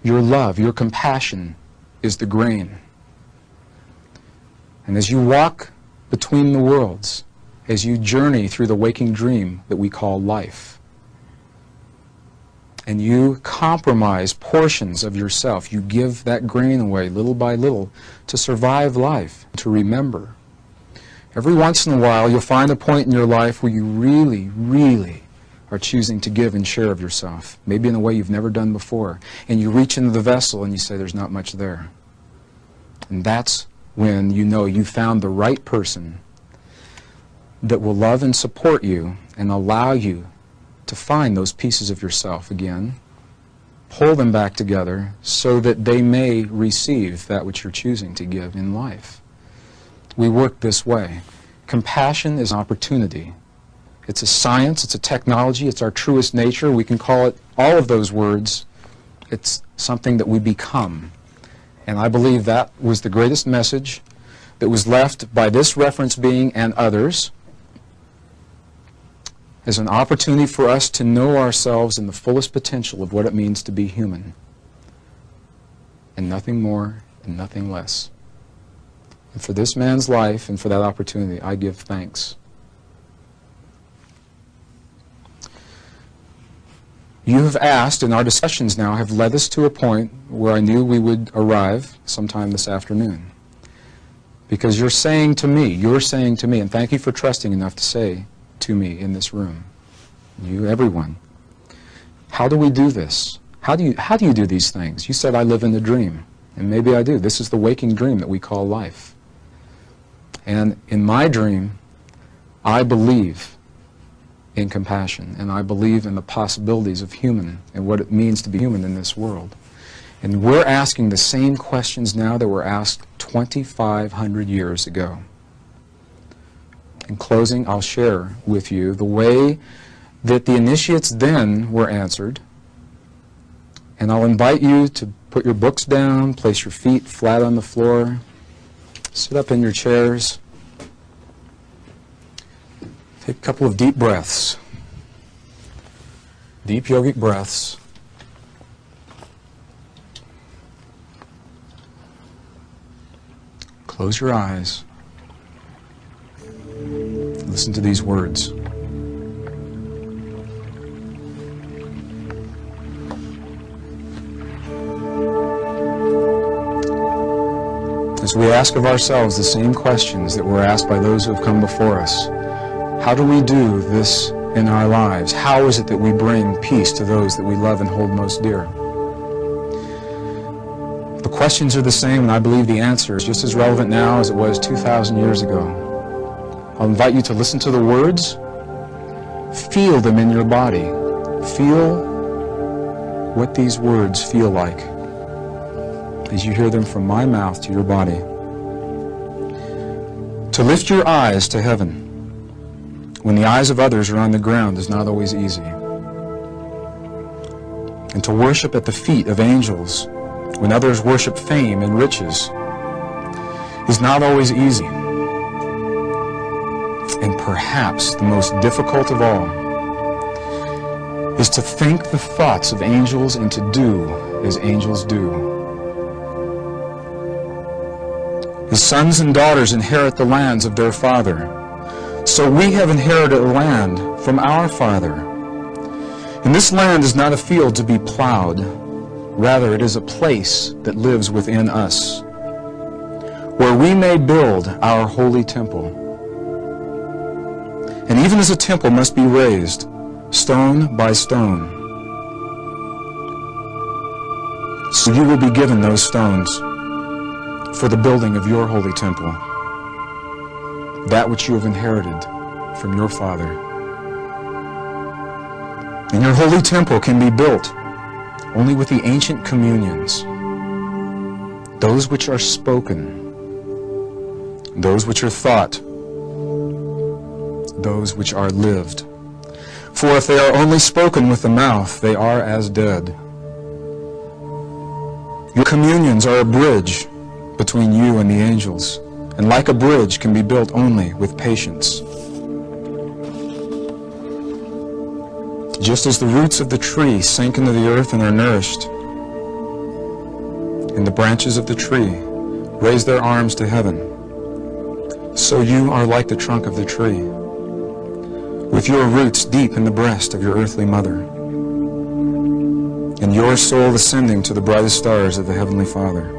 Your love, your compassion is the grain. And as you walk between the worlds, as you journey through the waking dream that we call life, and you compromise portions of yourself, you give that grain away little by little to survive life, to remember. Every once in a while, you'll find a point in your life where you really, really are choosing to give and share of yourself, maybe in a way you've never done before. And you reach into the vessel and you say, there's not much there. And that's when you know you found the right person that will love and support you and allow you to find those pieces of yourself again, pull them back together so that they may receive that which you're choosing to give in life. We work this way. Compassion is an opportunity. It's a science, it's a technology, it's our truest nature. We can call it all of those words. It's something that we become. And I believe that was the greatest message that was left by this reference being and others, as an opportunity for us to know ourselves in the fullest potential of what it means to be human. And nothing more and nothing less. And for this man's life and for that opportunity, I give thanks. You have asked, and our discussions now have led us to a point where I knew we would arrive sometime this afternoon. Because you're saying to me, and thank you for trusting enough to say to me in this room, you, everyone, how do we do this? How do you do these things? You said I live in a dream, and maybe I do. This is the waking dream that we call life. And in my dream, I believe in compassion, and I believe in the possibilities of human and what it means to be human in this world. And we're asking the same questions now that were asked 2,500 years ago. In closing, I'll share with you the way that the initiates then were answered, and I'll invite you to put your books down, place your feet flat on the floor, sit up in your chairs, take a couple of deep breaths, deep yogic breaths. Close your eyes. Listen to these words. As we ask of ourselves the same questions that were asked by those who have come before us, how do we do this in our lives? How is it that we bring peace to those that we love and hold most dear? The questions are the same, and I believe the answer is just as relevant now as it was 2,000 years ago. I'll invite you to listen to the words, feel them in your body. Feel what these words feel like as you hear them from my mouth to your body. To lift your eyes to heaven when the eyes of others are on the ground is not always easy. And to worship at the feet of angels when others worship fame and riches is not always easy. And perhaps the most difficult of all is to think the thoughts of angels and to do as angels do. His sons and daughters inherit the lands of their father. So we have inherited a land from our Father. And this land is not a field to be plowed. Rather, it is a place that lives within us. where we may build our holy temple. And even as a temple must be raised, stone by stone, so you will be given those stones for the building of your holy temple, that which you have inherited from your Father. And your holy temple can be built only with the ancient communions, those which are spoken, those which are thought, those which are lived. For if they are only spoken with the mouth, they are as dead. Your communions are a bridge between you and the angels, and like a bridge can be built only with patience. Just as the roots of the tree sink into the earth and are nourished, and the branches of the tree raise their arms to heaven, so you are like the trunk of the tree, with your roots deep in the breast of your earthly mother, and your soul ascending to the brightest stars of the Heavenly Father.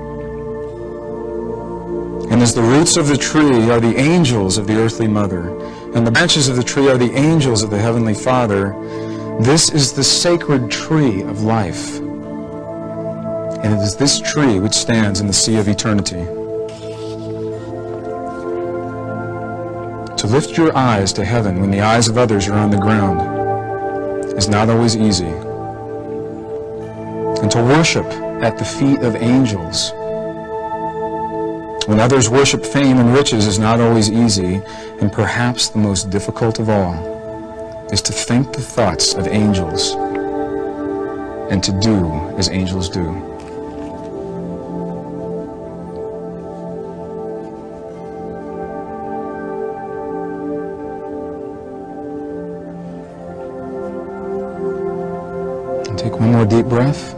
And as the roots of the tree are the angels of the earthly mother, and the branches of the tree are the angels of the Heavenly Father, this is the sacred tree of life. And it is this tree which stands in the sea of eternity. To lift your eyes to heaven when the eyes of others are on the ground is not always easy. And to worship at the feet of angels when others worship fame and riches is not always easy, and perhaps the most difficult of all is to think the thoughts of angels and to do as angels do. And take one more deep breath.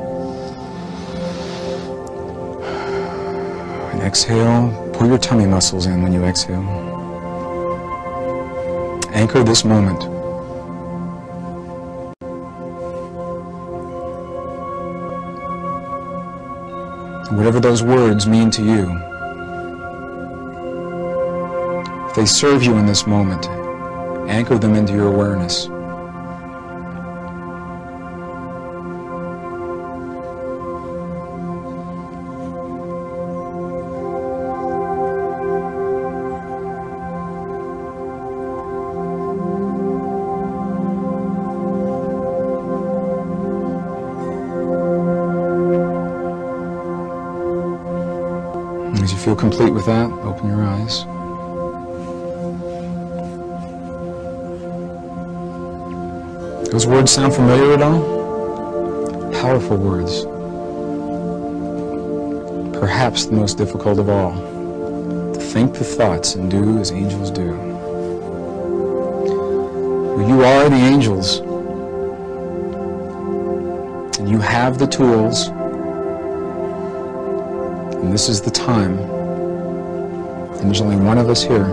And exhale. Pull your tummy muscles in when you exhale. Anchor this moment. Whatever those words mean to you, if they serve you in this moment, anchor them into your awareness. As you feel complete with that, open your eyes. Those words sound familiar at all? Powerful words. Perhaps the most difficult of all. To think the thoughts and do as angels do. You are the angels. And you have the tools. And this is the time, and there's only one of us here.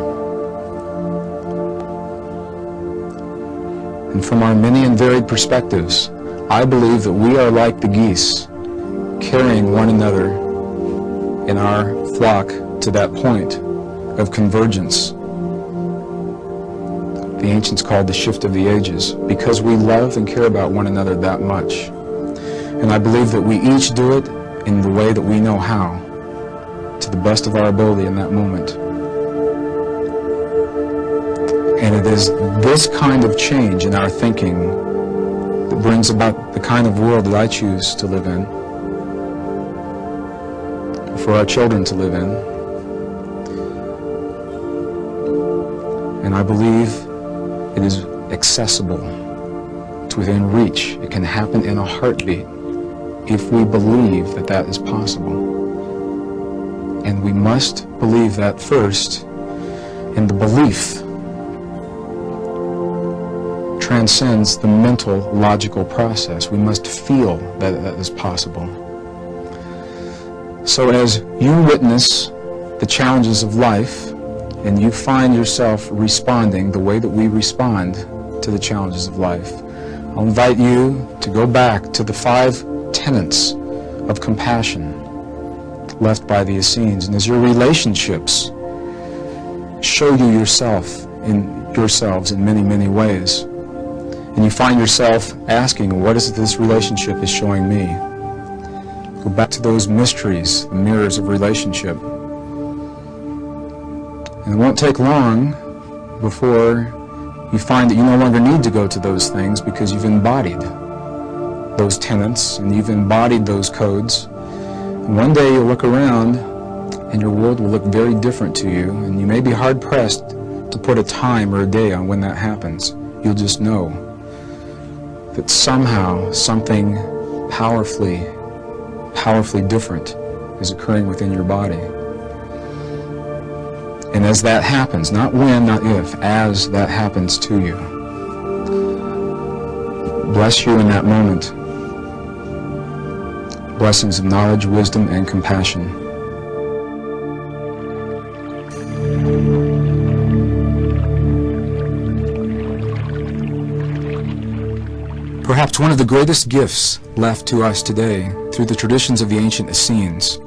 And from our many and varied perspectives, I believe that we are like the geese, carrying one another in our flock to that point of convergence. The ancients called the shift of the ages, because we love and care about one another that much. And I believe that we each do it in the way that we know how, to the best of our ability in that moment. And it is this kind of change in our thinking that brings about the kind of world that I choose to live in, for our children to live in. And I believe it is accessible. It's within reach. It can happen in a heartbeat if we believe that that is possible. And we must believe that first, and the belief transcends the mental, logical process. We must feel that that is possible. So as you witness the challenges of life, and you find yourself responding the way that we respond to the challenges of life, I'll invite you to go back to the 5 tenets of compassion. left by the Essenes, and as your relationships show you yourselves in many, many ways, and you find yourself asking, what is it this relationship is showing me? Go back to those mysteries, the mirrors of relationship. And it won't take long before you find that you no longer need to go to those things because you've embodied those tenets and you've embodied those codes. And one day you'll look around and your world will look very different to you, and you may be hard-pressed to put a time or a day on when that happens. You'll just know that somehow something powerfully different is occurring within your body. And as that happens, not when, not if, as that happens to you, bless you in that moment. Blessings of knowledge, wisdom, and compassion. Perhaps one of the greatest gifts left to us today through the traditions of the ancient Essenes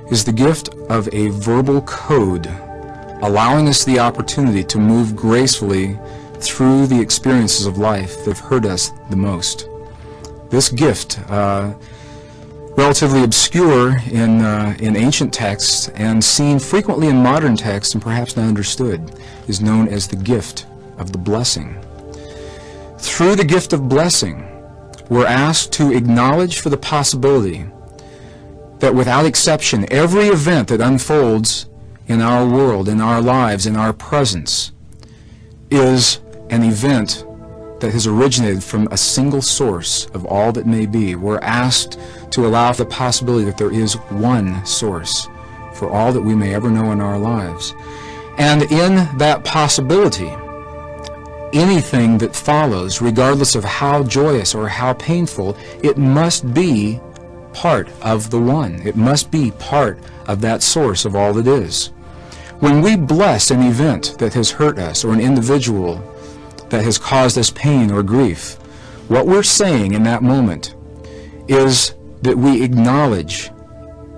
is the gift of a verbal code, allowing us the opportunity to move gracefully through the experiences of life that have hurt us the most. This gift, relatively obscure in ancient texts and seen frequently in modern texts and perhaps not understood, is known as the gift of the blessing. Through the gift of blessing, we're asked to acknowledge for the possibility that without exception, every event that unfolds in our world, in our lives, in our presence, is an event that has originated from a single source of all that may be. We're asked to allow for the possibility that there is one source for all that we may ever know in our lives. And in that possibility, anything that follows, regardless of how joyous or how painful, it must be part of the one. It must be part of that source of all that is. When we bless an event that has hurt us or an individual that has caused us pain or grief, what we're saying in that moment is that we acknowledge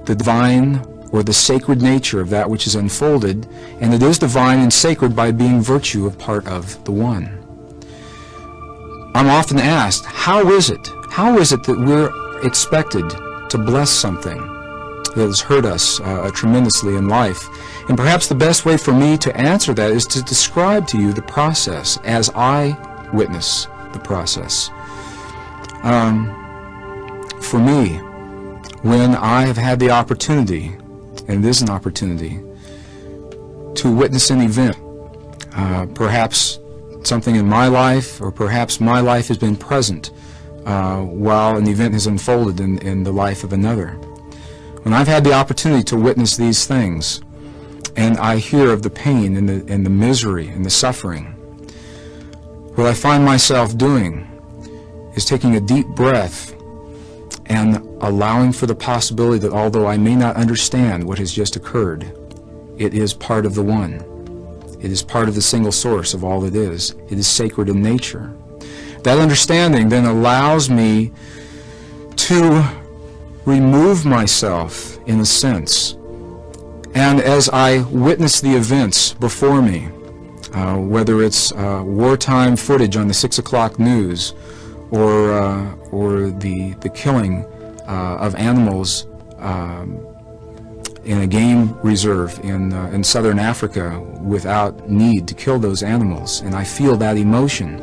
the divine or the sacred nature of that which is unfolded, and it is divine and sacred by being virtue of part of the one. I'm often asked, how is it that we're expected to bless something that has hurt us tremendously in life? And perhaps the best way for me to answer that is to describe to you the process as I witness the process. For me, when I have had the opportunity, and it is an opportunity, to witness an event, perhaps something in my life, or perhaps my life has been present while an event has unfolded in the life of another. When I've had the opportunity to witness these things, and I hear of the pain and the misery and the suffering, what I find myself doing is taking a deep breath and allowing for the possibility that although I may not understand what has just occurred, it is part of the one. It is part of the single source of all that is. It is sacred in nature. That understanding then allows me to remove myself, in a sense, and as I witness the events before me, whether it's wartime footage on the 6 o'clock news, or the killing of animals in a game reserve in southern Africa without need to kill those animals, and I feel that emotion,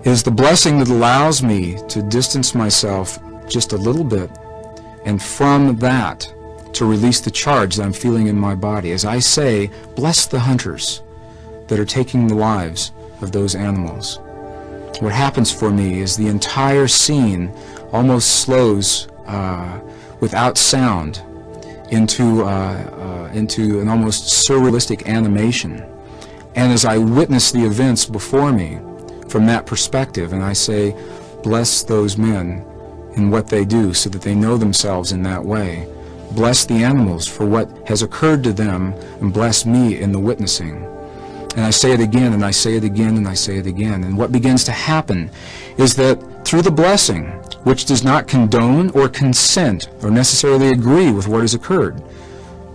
is the blessing that allows me to distance myself just a little bit, and from that to release the charge that I'm feeling in my body as I say, bless the hunters that are taking the lives of those animals. What happens for me is the entire scene almost slows without sound into an almost surrealistic animation. And as I witness the events before me from that perspective, and I say, bless those men in what they do so that they know themselves in that way. Bless the animals for what has occurred to them, and bless me in the witnessing. And I say it again, and I say it again, and I say it again. And what begins to happen is that through the blessing, which does not condone or consent or necessarily agree with what has occurred.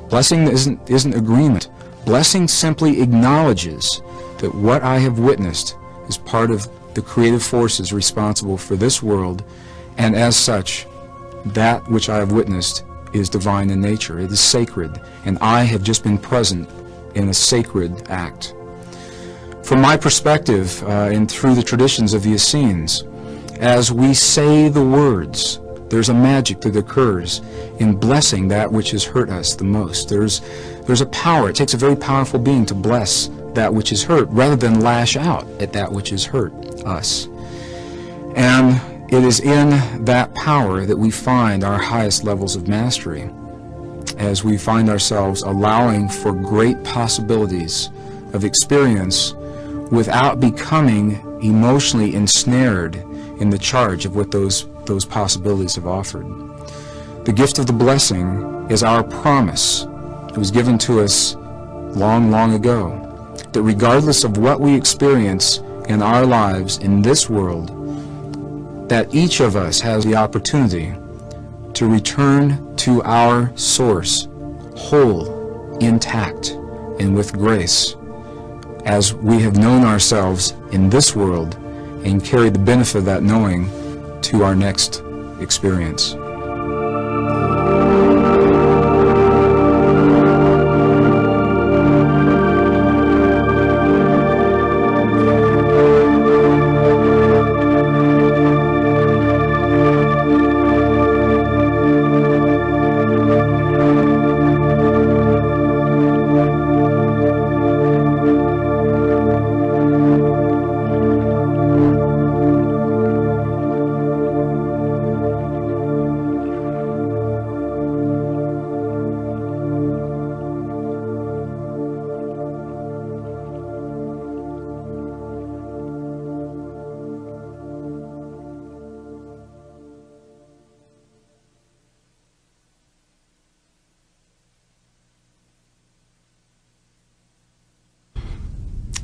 Blessing isn't agreement. Blessing simply acknowledges that what I have witnessed is part of the creative forces responsible for this world, and as such, that which I have witnessed is divine in nature. It is sacred, and I have just been present in a sacred act. From my perspective, and through the traditions of the Essenes, as we say the words, there's a magic that occurs in blessing that which has hurt us the most. There's a power. It takes a very powerful being to bless that which is hurt rather than lash out at that which has hurt us. And it is in that power that we find our highest levels of mastery, as we find ourselves allowing for great possibilities of experience without becoming emotionally ensnared in the charge of what those possibilities have offered. The gift of the blessing is our promise. It was given to us long, long ago, that regardless of what we experience in our lives in this world, that each of us has the opportunity to return to our source, whole, intact, and with grace, as we have known ourselves in this world and carry the benefit of that knowing to our next experience.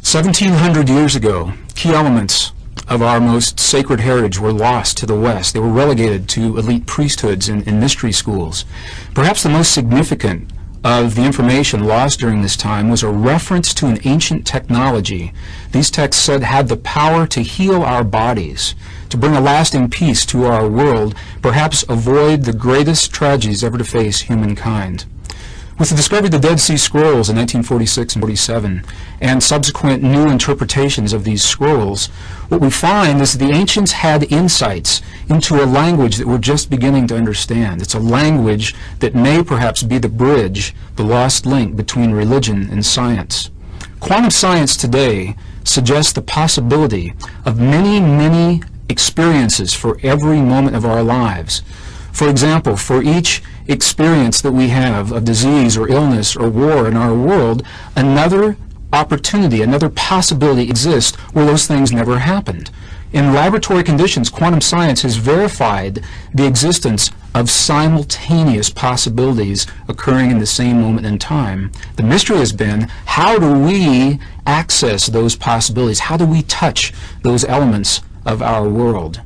"1,700 years ago, key elements of our most sacred heritage were lost to the West. They were relegated to elite priesthoods and mystery schools. Perhaps the most significant of the information lost during this time was a reference to an ancient technology these texts said had the power to heal our bodies, to bring a lasting peace to our world, perhaps avoid the greatest tragedies ever to face humankind. With the discovery of the Dead Sea Scrolls in 1946 and 47, and subsequent new interpretations of these scrolls, what we find is that the ancients had insights into a language that we're just beginning to understand. It's a language that may perhaps be the bridge, the lost link between religion and science. Quantum science today suggests the possibility of many, many experiences for every moment of our lives. For example, for each experience that we have of disease or illness or war in our world, another opportunity, another possibility exists where those things never happened. In laboratory conditions, quantum science has verified the existence of simultaneous possibilities occurring in the same moment in time. The mystery has been, how do we access those possibilities? How do we touch those elements of our world?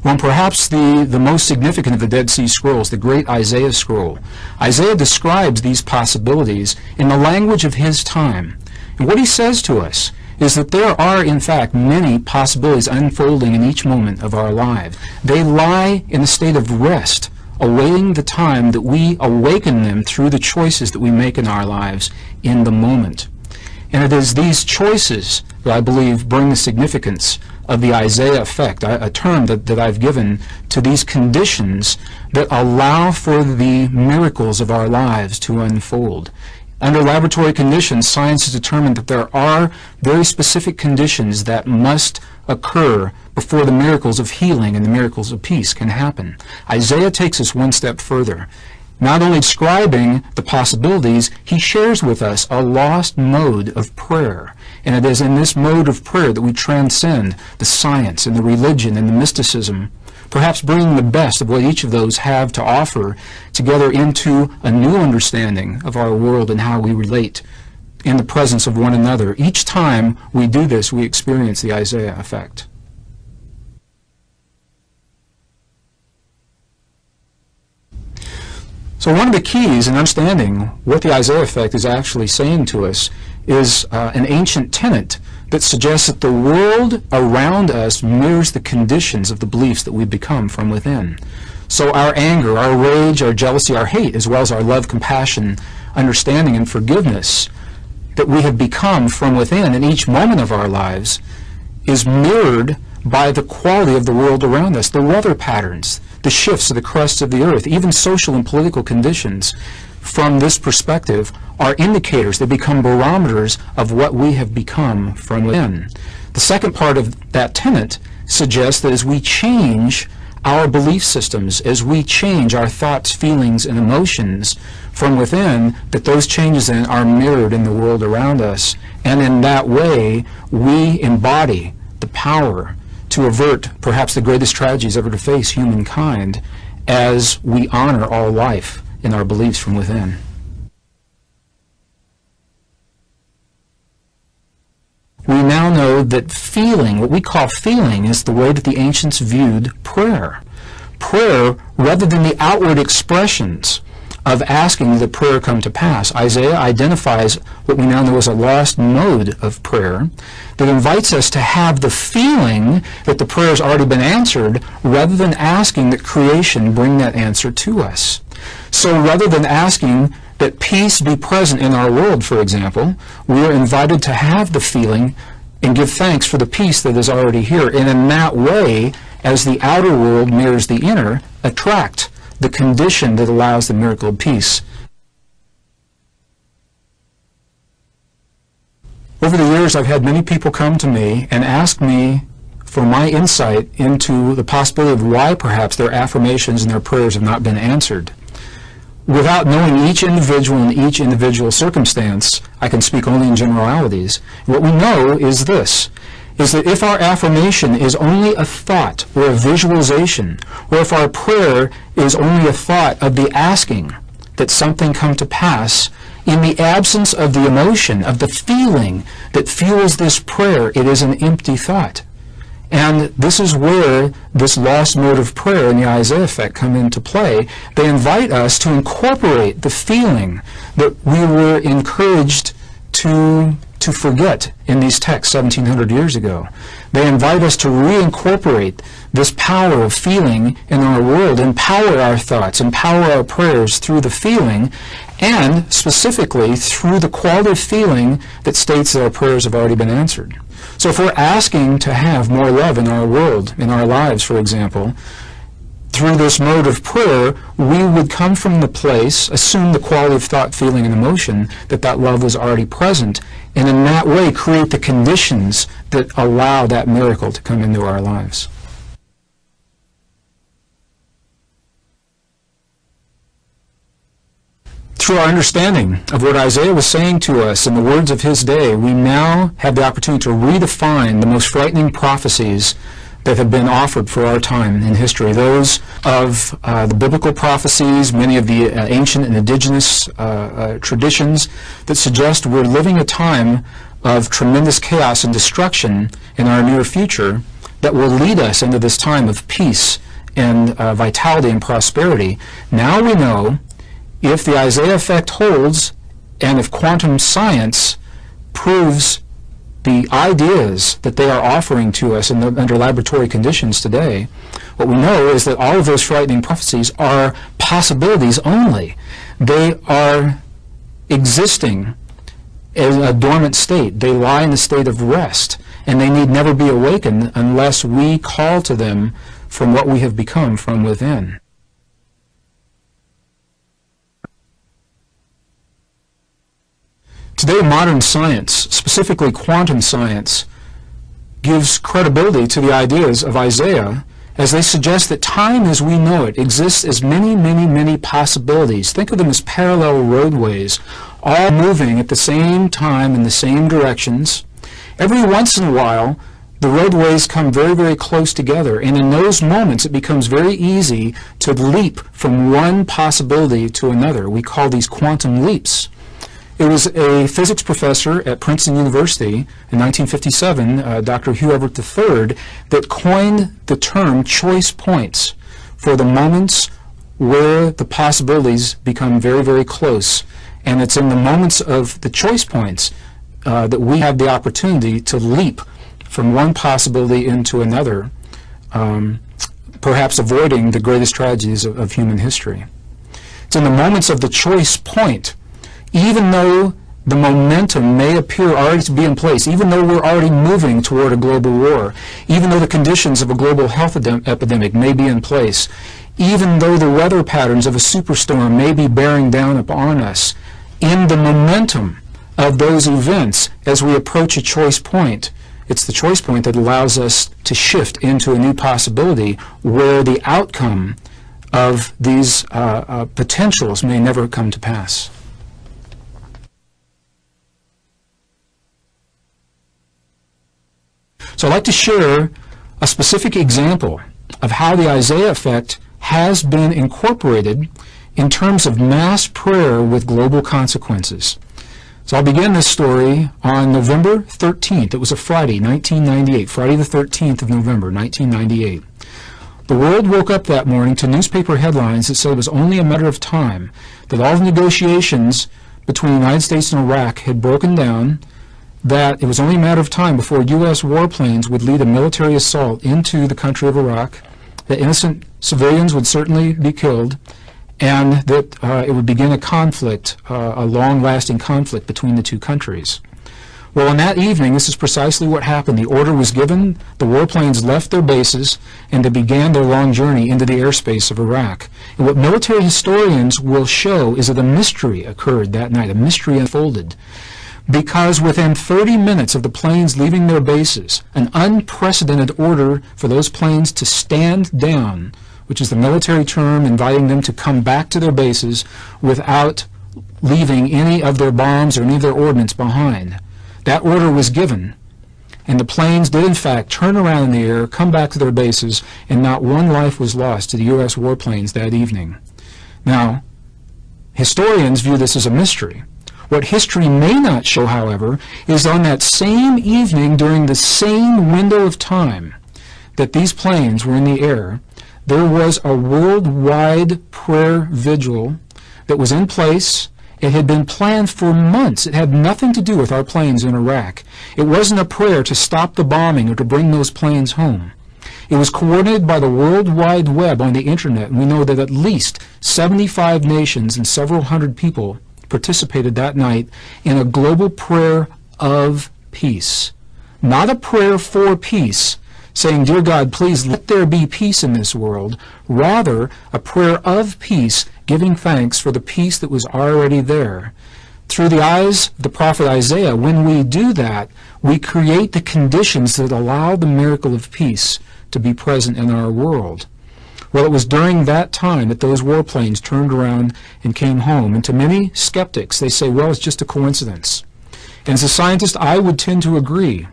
Well, perhaps the most significant of the Dead Sea Scrolls, the great Isaiah scroll. Isaiah describes these possibilities in the language of his time. And what he says to us is that there are, in fact, many possibilities unfolding in each moment of our lives. They lie in a state of rest, awaiting the time that we awaken them through the choices that we make in our lives in the moment. And it is these choices that I believe bring the significance of the Isaiah effect, a term that I've given to these conditions that allow for the miracles of our lives to unfold. Under laboratory conditions, science has determined that there are very specific conditions that must occur before the miracles of healing and the miracles of peace can happen. Isaiah takes us one step further. Not only describing the possibilities, he shares with us a lost mode of prayer. And it is in this mode of prayer that we transcend the science and the religion and the mysticism, perhaps bringing the best of what each of those have to offer together into a new understanding of our world and how we relate in the presence of one another. Each time we do this, we experience the Isaiah effect. So one of the keys in understanding what the Isaiah effect is actually saying to us is an ancient tenet that suggests that the world around us mirrors the conditions of the beliefs that we become from within. So our anger, our rage, our jealousy, our hate, as well as our love, compassion, understanding, and forgiveness that we have become from within in each moment of our lives is mirrored by the quality of the world around us, the weather patterns, the shifts of the crust of the earth, even social and political conditions. From this perspective are indicators. They become barometers of what we have become from within. The second part of that tenet suggests that as we change our belief systems, as we change our thoughts, feelings, and emotions from within, that those changes then are mirrored in the world around us. And in that way, we embody the power to avert perhaps the greatest tragedies ever to face humankind as we honor all life in our beliefs from within. We now know that feeling, what we call feeling, is the way that the ancients viewed prayer. Prayer, rather than the outward expressions of asking that prayer come to pass. Isaiah identifies what we now know as a lost mode of prayer that invites us to have the feeling that the prayer has already been answered rather than asking that creation bring that answer to us. So rather than asking that peace be present in our world, for example, we are invited to have the feeling and give thanks for the peace that is already here. And in that way, as the outer world mirrors the inner, attract the condition that allows the miracle of peace. Over the years, I've had many people come to me and ask me for my insight into the possibility of why perhaps their affirmations and their prayers have not been answered. Without knowing each individual and each individual circumstance, I can speak only in generalities. What we know is this, is that if our affirmation is only a thought or a visualization, or if our prayer is only a thought of the asking that something come to pass, in the absence of the emotion, of the feeling that fuels this prayer, it is an empty thought. And this is where this lost mode of prayer and the Isaiah effect come into play. They invite us to incorporate the feeling that we were encouraged to forget in these texts 1700 years ago. They invite us to reincorporate this power of feeling in our world, empower our thoughts, empower our prayers through the feeling, and specifically through the quality of feeling that states that our prayers have already been answered. So if we're asking to have more love in our world, in our lives, for example, through this mode of prayer, we would come from the place, assume the quality of thought, feeling, and emotion, that that love was already present, and in that way create the conditions that allow that miracle to come into our lives. Through our understanding of what Isaiah was saying to us in the words of his day, we now have the opportunity to redefine the most frightening prophecies that have been offered for our time in history. Those of the biblical prophecies, many of the ancient and indigenous traditions that suggest we're living a time of tremendous chaos and destruction in our near future that will lead us into this time of peace and vitality and prosperity. Now we know, if the Isaiah effect holds, and if quantum science proves the ideas that they are offering to us under laboratory conditions today, what we know is that all of those frightening prophecies are possibilities only. They are existing in a dormant state. They lie in a state of rest, and they need never be awakened unless we call to them from what we have become from within. Today, modern science, specifically quantum science, gives credibility to the ideas of Isaiah as they suggest that time as we know it exists as many, many, many possibilities. Think of them as parallel roadways, all moving at the same time in the same directions. Every once in a while, the roadways come very, very close together, and in those moments it becomes very easy to leap from one possibility to another. We call these quantum leaps. It was a physics professor at Princeton University in 1957, Dr. Hugh Everett III, that coined the term choice points for the moments where the possibilities become very, very close. And it's in the moments of the choice points that we have the opportunity to leap from one possibility into another, perhaps avoiding the greatest tragedies of human history. It's in the moments of the choice point, even though the momentum may appear already to be in place, even though we're already moving toward a global war, even though the conditions of a global health epidemic may be in place, even though the weather patterns of a superstorm may be bearing down upon us, in the momentum of those events as we approach a choice point, it's the choice point that allows us to shift into a new possibility where the outcome of these potentials may never come to pass. So I'd like to share a specific example of how the Isaiah effect has been incorporated in terms of mass prayer with global consequences. So I'll begin this story on November 13th. It was a Friday, 1998, Friday the 13th of November, 1998. The world woke up that morning to newspaper headlines that said it was only a matter of time, that all the negotiations between the United States and Iraq had broken down, that it was only a matter of time before U.S. warplanes would lead a military assault into the country of Iraq, that innocent civilians would certainly be killed, and that it would begin a conflict, a long-lasting conflict between the two countries. Well, on that evening, this is precisely what happened. The order was given, the warplanes left their bases, and they began their long journey into the airspace of Iraq. And what military historians will show is that a mystery occurred that night, a mystery unfolded, because within 30 minutes of the planes leaving their bases, an unprecedented order for those planes to stand down, which is the military term inviting them to come back to their bases without leaving any of their bombs or any of their ordnance behind. That order was given, and the planes did in fact turn around in the air, come back to their bases, and not one life was lost to the U.S. warplanes that evening. Now, historians view this as a mystery. What history may not show, however, is on that same evening, during the same window of time that these planes were in the air, there was a worldwide prayer vigil that was in place. It had been planned for months. It had nothing to do with our planes in Iraq. It wasn't a prayer to stop the bombing or to bring those planes home. It was coordinated by the World Wide Web on the Internet, and we know that at least 75 nations and several hundred people participated that night in a global prayer of peace. Not a prayer for peace, saying, "Dear God, please let there be peace in this world." Rather, a prayer of peace, giving thanks for the peace that was already there. Through the eyes of the prophet Isaiah, when we do that, we create the conditions that allow the miracle of peace to be present in our world. Well, it was during that time that those warplanes turned around and came home. And to many skeptics, they say, well, it's just a coincidence. And as a scientist, I would tend to agree,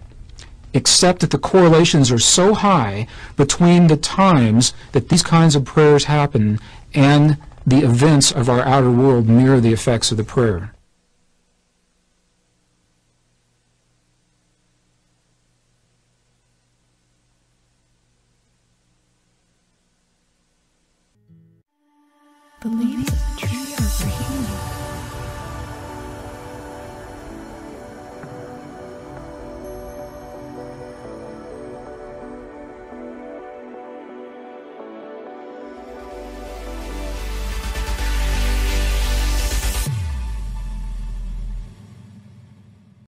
except that the correlations are so high between the times that these kinds of prayers happen and the events of our outer world mirror the effects of the prayer. The leaves of the tree are green.